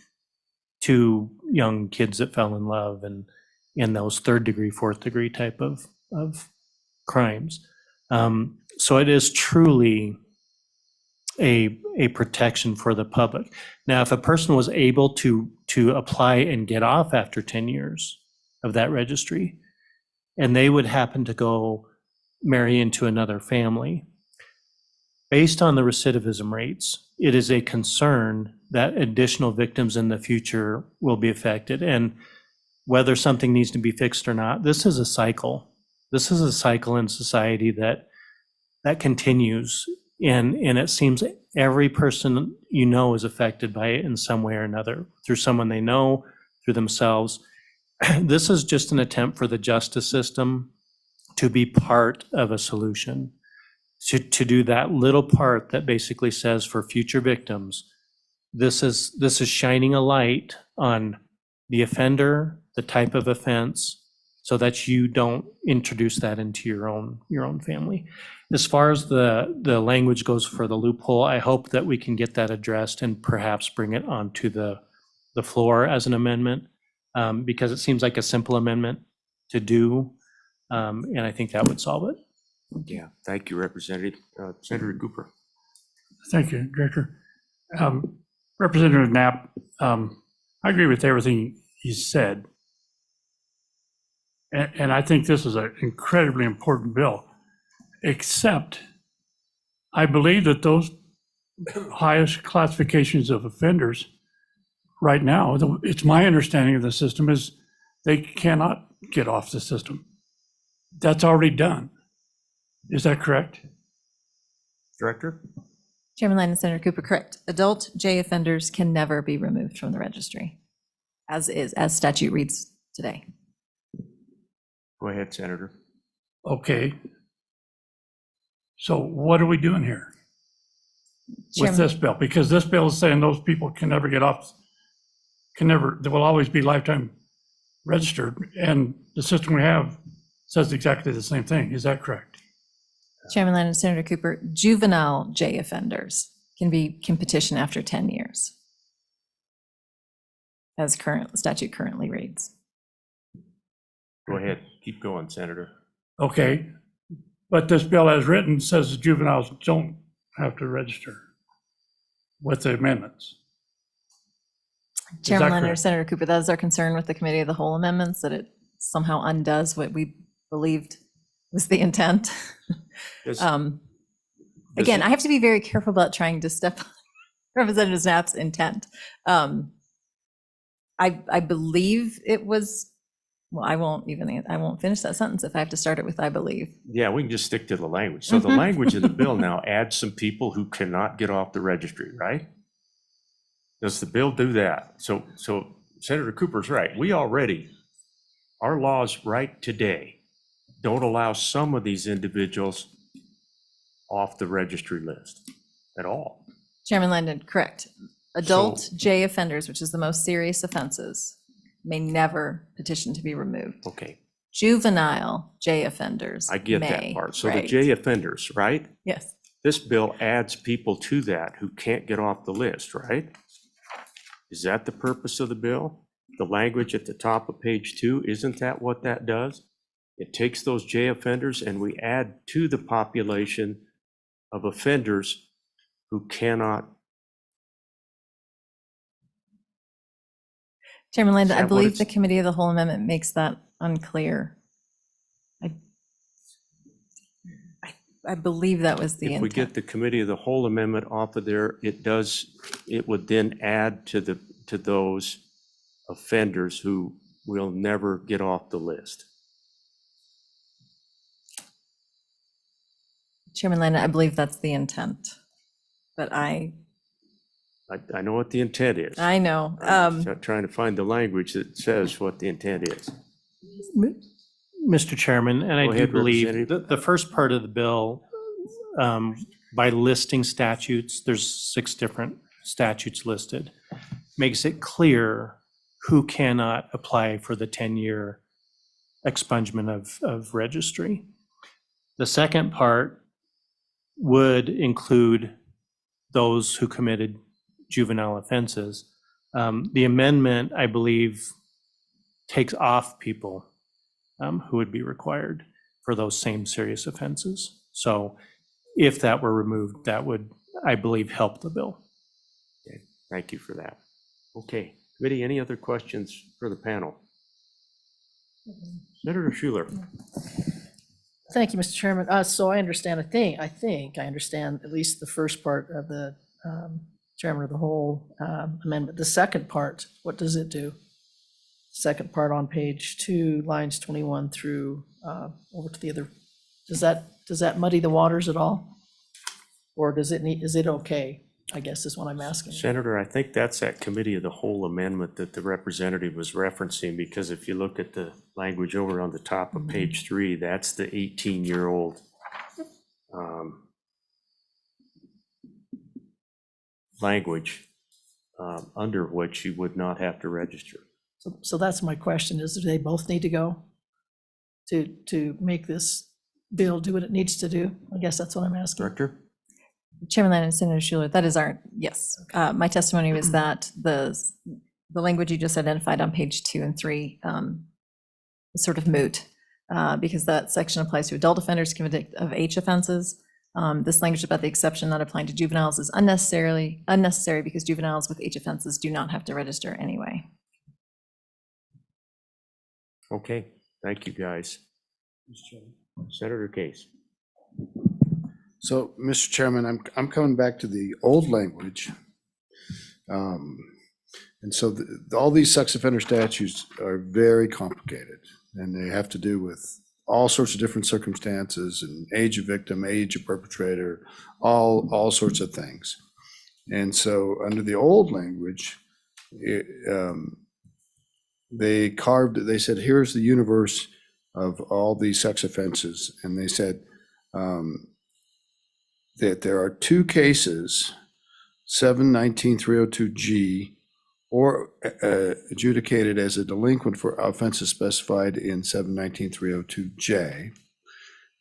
two young kids that fell in love and in those third degree, fourth degree type of crimes. So it is truly a protection for the public. Now, if a person was able to apply and get off after 10 years of that registry, and they would happen to go marry into another family, based on the recidivism rates, it is a concern that additional victims in the future will be affected. And whether something needs to be fixed or not, this is a cycle. This is a cycle in society that continues. And it seems every person you know is affected by it in some way or another, through someone they know, through themselves. This is just an attempt for the justice system to be part of a solution, to do that little part that basically says for future victims, this is shining a light on the offender, the type of offense, so that you don't introduce that into your own family. As far as the language goes for the loophole, I hope that we can get that addressed and perhaps bring it onto the floor as an amendment, because it seems like a simple amendment to do, and I think that would solve it. Yeah, thank you, Representative. Senator Cooper. Thank you, Director. Representative Knapp, I agree with everything he said. And I think this is an incredibly important bill, except I believe that those highest classifications of offenders right now, it's my understanding of the system is they cannot get off the system. That's already done. Is that correct? Director? Chairman Lyon and Senator Cooper, correct. Adult J offenders can never be removed from the registry, as statute reads today. Go ahead, Senator. Okay. So what are we doing here with Chairman- this bill? Because this bill is saying those people can never get off, they will always be lifetime registered. And the system we have says exactly the same thing. Is that correct? Chairman Lyon and Senator Cooper, juvenile J offenders can petition after 10 years, as statute currently reads. Go ahead. Keep going, Senator. Okay. But this bill as written says juveniles don't have to register with the amendments. Chairman Lyon or correct? Senator Cooper, that is our concern with the Committee of the Whole amendments, that it somehow undoes what we believed was the intent. Again, I have to be very careful about trying to step on Representative Knapp's intent. I believe it was, well, I won't finish that sentence if I have to start it with I believe. Yeah, we can just stick to the language. So the language of the bill now adds some people who cannot get off the registry, right? Does the bill do that? So Senator Cooper's right. Our laws right today don't allow some of these individuals off the registry list at all. Chairman Landon, correct. Adult J offenders, which is the most serious offenses, may never petition to be removed. Okay, Juvenile J offenders I get that may, part. So the right. J offenders, right? Yes. This bill adds people to that who can't get off the list, right? Is that the purpose of the bill? The language at the top of page 2, isn't that what that does? It takes those J offenders and we add to the population of offenders who cannot. Chairman Landon, Is I that what believe it's- the Committee of the Whole amendment makes that unclear. I believe that was the If we intent. get the Committee of the Whole amendment off of there, it would then add to those offenders who will never get off the list. Chairman Landon, I believe that's the intent, but I know what the intent is. know. I'm just trying to find the language that says what the intent is. Mr. Chairman, and I Go do ahead, believe Representative. the first part of the bill, by listing statutes, there's 6 different statutes listed, makes it clear who cannot apply for the 10-year expungement of registry. The second part would include those who committed juvenile offenses. The amendment, I believe, takes off people who would be required for those same serious offenses. So if that were removed, that would, I believe, help the bill. Okay, thank you for that. Okay, committee, any other questions for the panel? Senator Schuler. Thank you, Mr. Chairman. So I understand, I think I understand at least the first part of the Chairman of the Whole amendment. The second part, what does it do? Second part on page 2, lines 21 through over to the other. Does that muddy the waters at all? Or is it okay, I guess is what I'm asking. Senator, I think that's that committee of the whole amendment that the representative was referencing, because if you look at the language over on the top of page 3, that's the 18-year-old language under which you would not have to register. So that's my question, is do they both need to go to make this bill do what it needs to do? I guess that's what I'm asking. Director? Chairman Land and Senator Schuler, that is yes. My testimony was that the language you just identified on page 2 and 3 is sort of moot because that section applies to adult offenders convicted of age offenses. This language about the exception not applying to juveniles is unnecessary because juveniles with age offenses do not have to register anyway. Okay, thank you, guys. Senator Case. So, Mr. Chairman, I'm coming back to the old language. And so all these sex offender statutes are very complicated, and they have to do with all sorts of different circumstances and age of victim, age of perpetrator, all sorts of things. And so under the old language, they said, here's the universe of all these sex offenses. And they said that there are 2 cases, 719-302G, or adjudicated as a delinquent for offenses specified in 719-302J,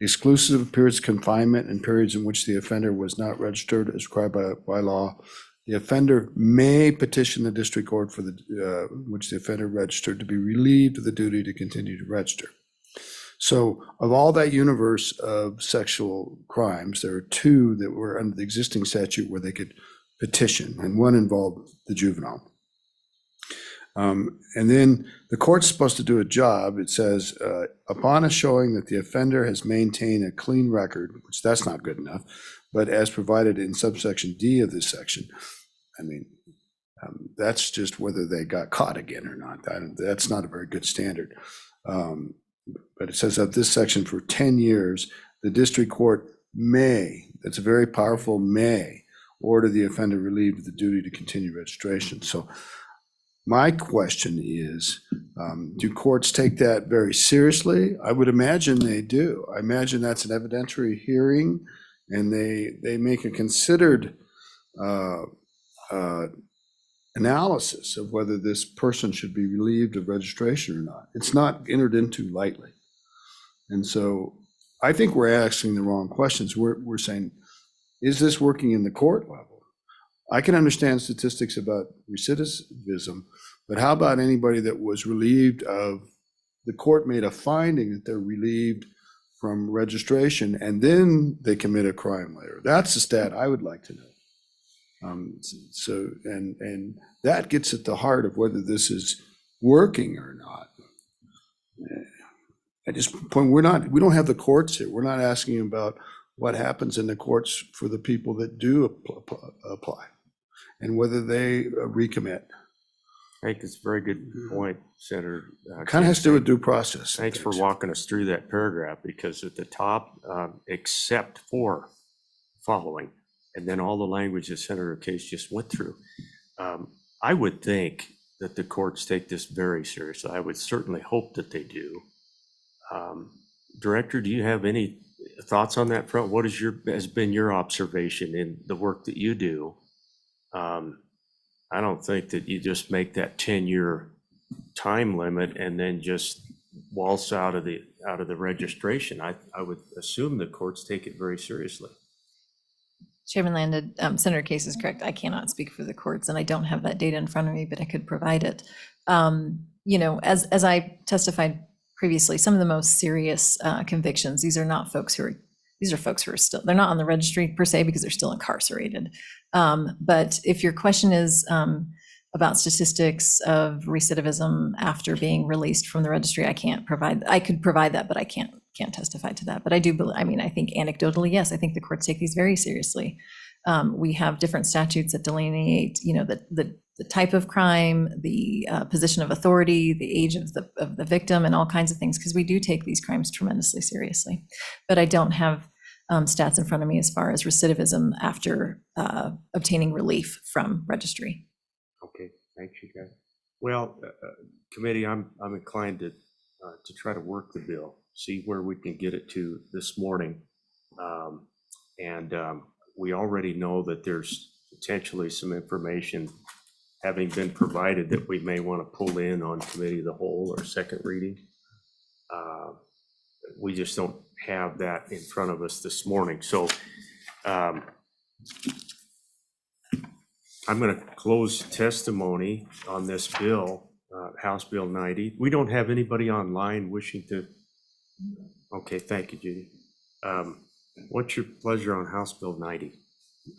exclusive of periods of confinement and periods in which the offender was not registered as required by law. The offender may petition the district court for which the offender registered to be relieved of the duty to continue to register. So of all that universe of sexual crimes, there are 2 that were under the existing statute where they could petition, and one involved the juvenile. And then the court's supposed to do a job. It says, upon a showing that the offender has maintained a clean record, which that's not good enough, but as provided in subsection D of this section, I mean, that's just whether they got caught again or not. That's not a very good standard. But it says of this section for 10 years, the district court may, that's a very powerful may, order the offender relieved of the duty to continue registration. So my question is, do courts take that very seriously? I would imagine they do. I imagine that's an evidentiary hearing, and they make a considered analysis of whether this person should be relieved of registration or not. It's not entered into lightly. And so I think we're asking the wrong questions. We're saying, is this working in the court level? I can understand statistics about recidivism, but how about anybody that was relieved of, the court made a finding that they're relieved from registration and then they commit a crime later? That's the stat I would like to know. So that gets at the heart of whether this is working or not. At this point, we don't have the courts here. We're not asking about what happens in the courts for the people that do apply and whether they recommit. I think it's a very good point, Senator. Kind of has to do with due process. Thanks for walking us through that paragraph, because at the top, except for following, and then all the language that Senator Case just went through, I would think that the courts take this very seriously. I would certainly hope that they do. Director, do you have any thoughts on that front? What has been your observation in the work that you do I don't think that you just make that 10-year time limit and then just waltz out of the registration. I would assume the courts take it very seriously. Chairman Landon, Senator Case is correct. I cannot speak for the courts, and I don't have that data in front of me, but I could provide it. You know, as I testified previously, some of the most serious convictions, these are folks who are still, they're not on the registry per se because they're still incarcerated. But if your question is about statistics of recidivism after being released from the registry, I could provide that, but I can't testify to that. But I do, I mean, I think anecdotally, yes, I think the courts take these very seriously. We have different statutes that delineate, you know, the type of crime, the position of authority, the age of the victim, and all kinds of things, because we do take these crimes tremendously seriously. But I don't have stats in front of me as far as recidivism after obtaining relief from registry. Okay, thanks, you guys. Well, committee, I'm inclined to try to work the bill, see where we can get it to this morning. We already know that there's potentially some information having been provided that we may want to pull in on committee of the whole or second reading. We just don't have that in front of us this morning. So I'm going to close testimony on this bill, House Bill 90. We don't have anybody online wishing to. Okay, thank you, Judy. What's your pleasure on House Bill 90?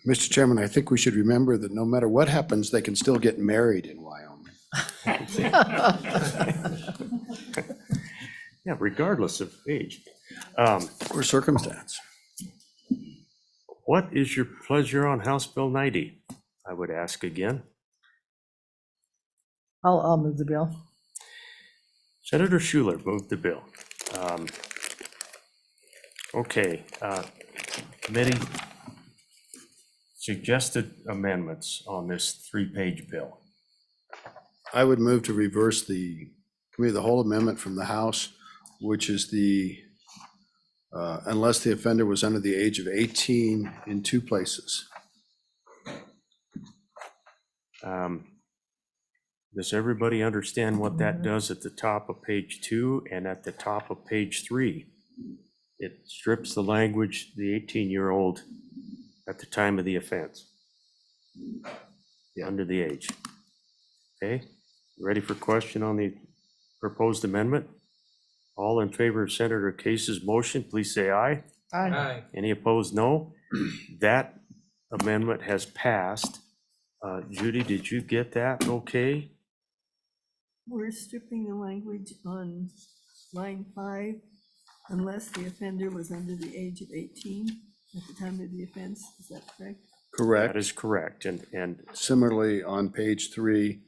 Mr. Chairman, I think we should remember that no matter what happens, they can still get married in Wyoming. Yeah, regardless of age. Or circumstance. What is your pleasure on House Bill 90? I would ask again. I'll move the bill. Senator Schuler moved the bill. Okay, committee, suggested amendments on this 3-page bill. I would move to reverse the committee of the whole amendment from the House, which is unless the offender was under the age of 18 in 2 places. Does everybody understand what that does at the top of page 2 and at the top of page 3? It strips the language, the 18-year-old at the time of the offense, under the age. Okay, ready for question on the proposed amendment? All in favor of Senator Case's motion, please say aye. Aye. Any opposed, no. That amendment has passed. Judy, did you get that okay? We're stripping the language on line 5, unless the offender was under the age of 18 at the time of the offense. Is that correct? Correct. That is correct. And Similarly, on page 3,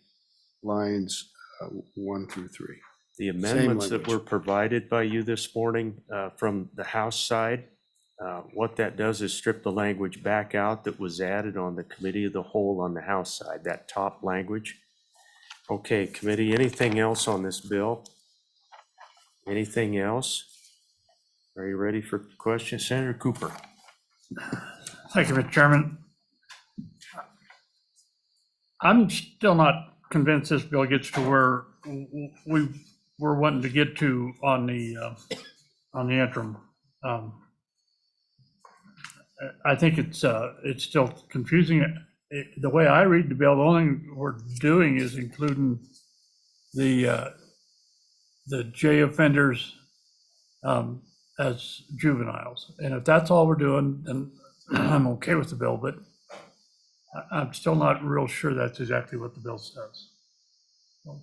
lines 1 through 3. the amendments that language. were provided by you this morning from the House side, what that does is strip the language back out that was added on the committee of the whole on the House side, that top language. Okay, committee, anything else on this bill? Anything else? Are you ready for questions? Senator Cooper. Thank you, Mr. Chairman. I'm still not convinced this bill gets to where we're wanting to get to on the interim. I think it's still confusing. The way I read the bill, the only thing we're doing is including the J offenders as juveniles. And if that's all we're doing, then I'm okay with the bill, but I'm still not real sure that's exactly what the bill says. So.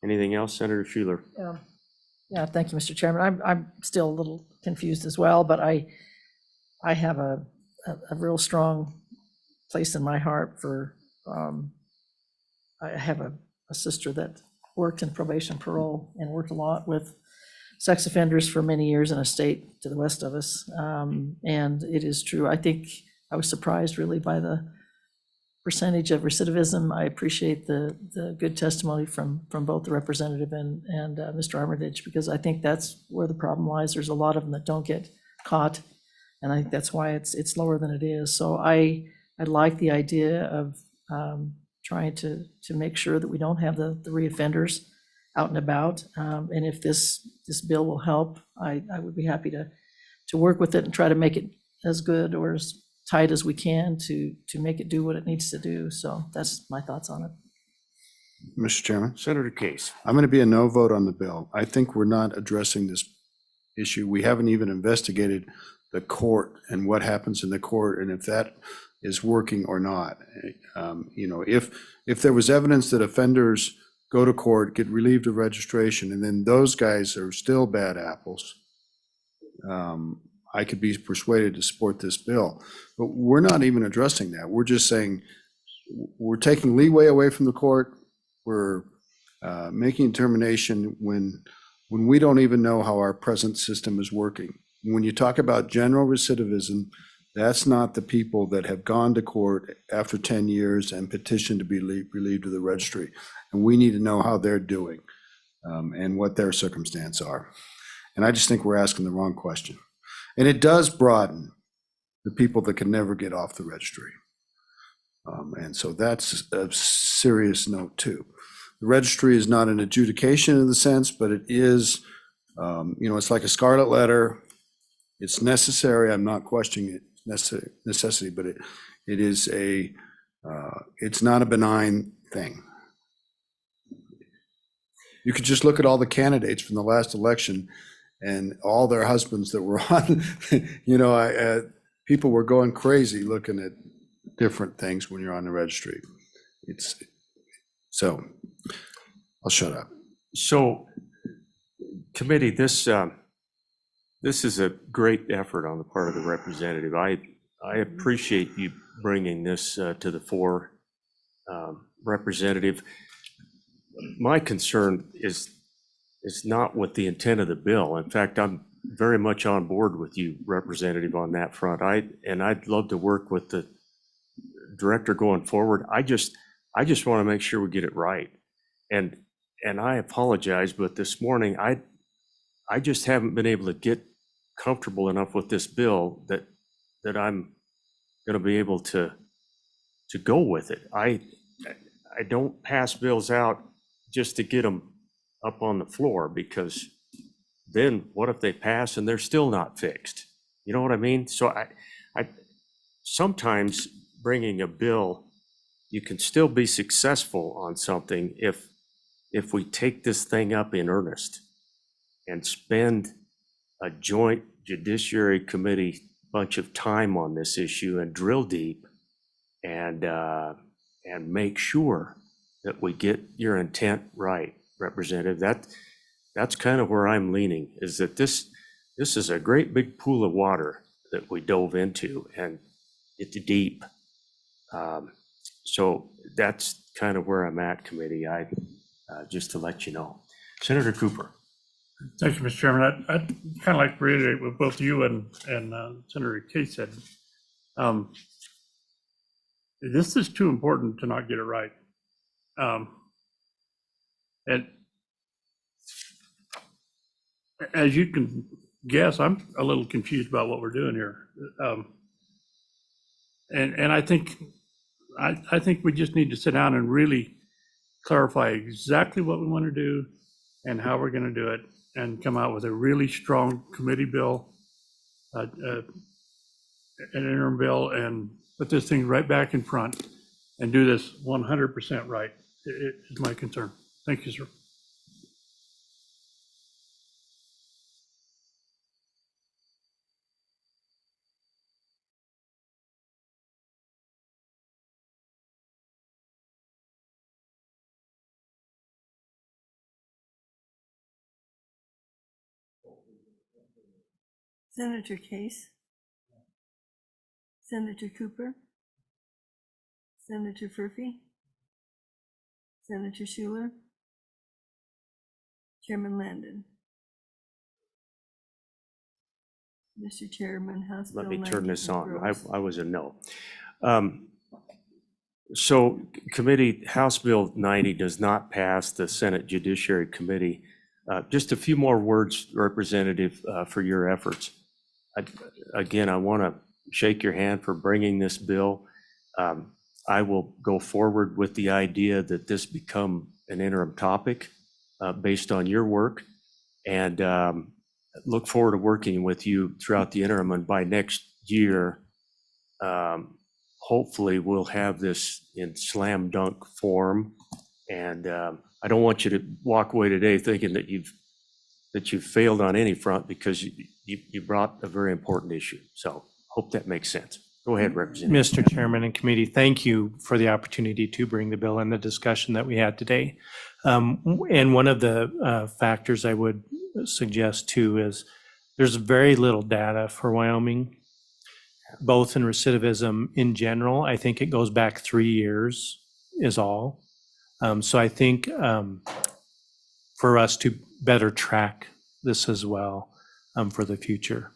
Anything else, Senator Schuler? Yeah, thank you, Mr. Chairman. I'm still a little confused as well, but I have a real strong place in my heart for, I have a sister that worked in probation parole and worked a lot with sex offenders for many years in a state to the west of us. And it is true. I think I was surprised really by the percentage of recidivism. I appreciate the good testimony from both the representative and Mr. Armitage, because I think that's where the problem lies. There's a lot of them that don't get caught, and I think that's why it's lower than it is. So I like the idea of trying to make sure that we don't have the reoffenders out and about. And if this bill will help, I would be happy to work with it and try to make it as good or as tight as we can to make it do what it needs to do. So that's my thoughts on it. Mr. Chairman, Senator Case. I'm going to be a no vote on the bill. I think we're not addressing this issue. We haven't even investigated the court and what happens in the court and if that is working or not. You know, if there was evidence that offenders go to court, get relieved of registration, and then those guys are still bad apples, I could be persuaded to support this bill. But we're not even addressing that. We're just saying we're taking leeway away from the court. We're making a determination when we don't even know how our present system is working. When you talk about general recidivism, that's not the people that have gone to court after 10 years and petitioned to be relieved of the registry. And we need to know how they're doing and what their circumstances are. And I just think we're asking the wrong question. And it does broaden the people that can never get off the registry. And so that's a serious note too. The registry is not an adjudication in the sense, but it is, you know, it's like a scarlet letter. It's necessary. I'm not questioning it necessity, but it is it's not a benign thing. You could just look at all the candidates from the last election and all their husbands that were on, you know, people were going crazy looking at different things when you're on the registry. So I'll shut up. So, committee, this is a great effort on the part of the representative. I appreciate you bringing this to the fore, Representative. My concern is not with the intent of the bill. In fact, I'm very much on board with you, Representative, on that front. I'd love to work with the director going forward. I just want to make sure we get it right. And I apologize, but this morning I just haven't been able to get comfortable enough with this bill that I'm going to be able to go with it. I don't pass bills out just to get them up on the floor, because then what if they pass and they're still not fixed? You know what I mean? So I sometimes bringing a bill, you can still be successful on something if we take this thing up in earnest and spend a joint Judiciary Committee bunch of time on this issue and drill deep and make sure that we get your intent right, Representative. That's kind of where I'm leaning, is that this is a great big pool of water that we dove into, and it's deep. So that's kind of where I'm at, committee. Just to let you know. Senator Cooper. Thank you, Mr. Chairman. I'd kind of like to reiterate what both you and Senator Case said. This is too important to not get it right. And as you can guess, I'm a little confused about what we're doing here. And I think we just need to sit down and really clarify exactly what we want to do and how we're going to do it, and come out with a really strong committee bill, an interim bill, and put this thing right back in front and do this 100% right. It is my concern. Thank you, sir. Senator Case, Senator Cooper, Senator Furphy, Senator Schuler, Chairman Landon. Mr. Chairman, House Bill Let me turn this on. 90 I was a no. So committee, House Bill 90 does not pass the Senate Judiciary Committee. Just a few more words, Representative, for your efforts. Again, I want to shake your hand for bringing this bill. I will go forward with the idea that this become an interim topic based on your work, and look forward to working with you throughout the interim. And by next year, hopefully we'll have this in slam dunk form. And I don't want you to walk away today thinking that you've failed on any front, because you brought a very important issue. So hope that makes sense. Go ahead, Representative. Mr. Chairman and committee, thank you for the opportunity to bring the bill and the discussion that we had today. And one of the factors I would suggest too is there's very little data for Wyoming, both in recidivism in general. I think it goes back 3 years is all. So I think for us to better track this as well for the future.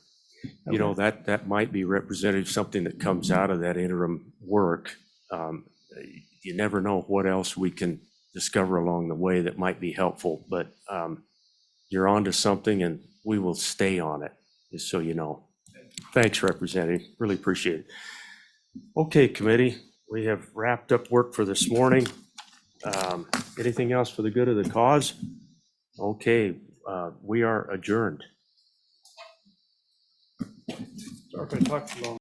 You know, that might be, Representative, something that comes out of that interim work. You never know what else we can discover along the way that might be helpful, but you're onto something, and we will stay on it, just so you know. Thanks, Representative. Really appreciate it. Okay, committee, we have wrapped up work for this morning. Anything else for the good of the cause? Okay, we are adjourned. Sorry if I talked too long.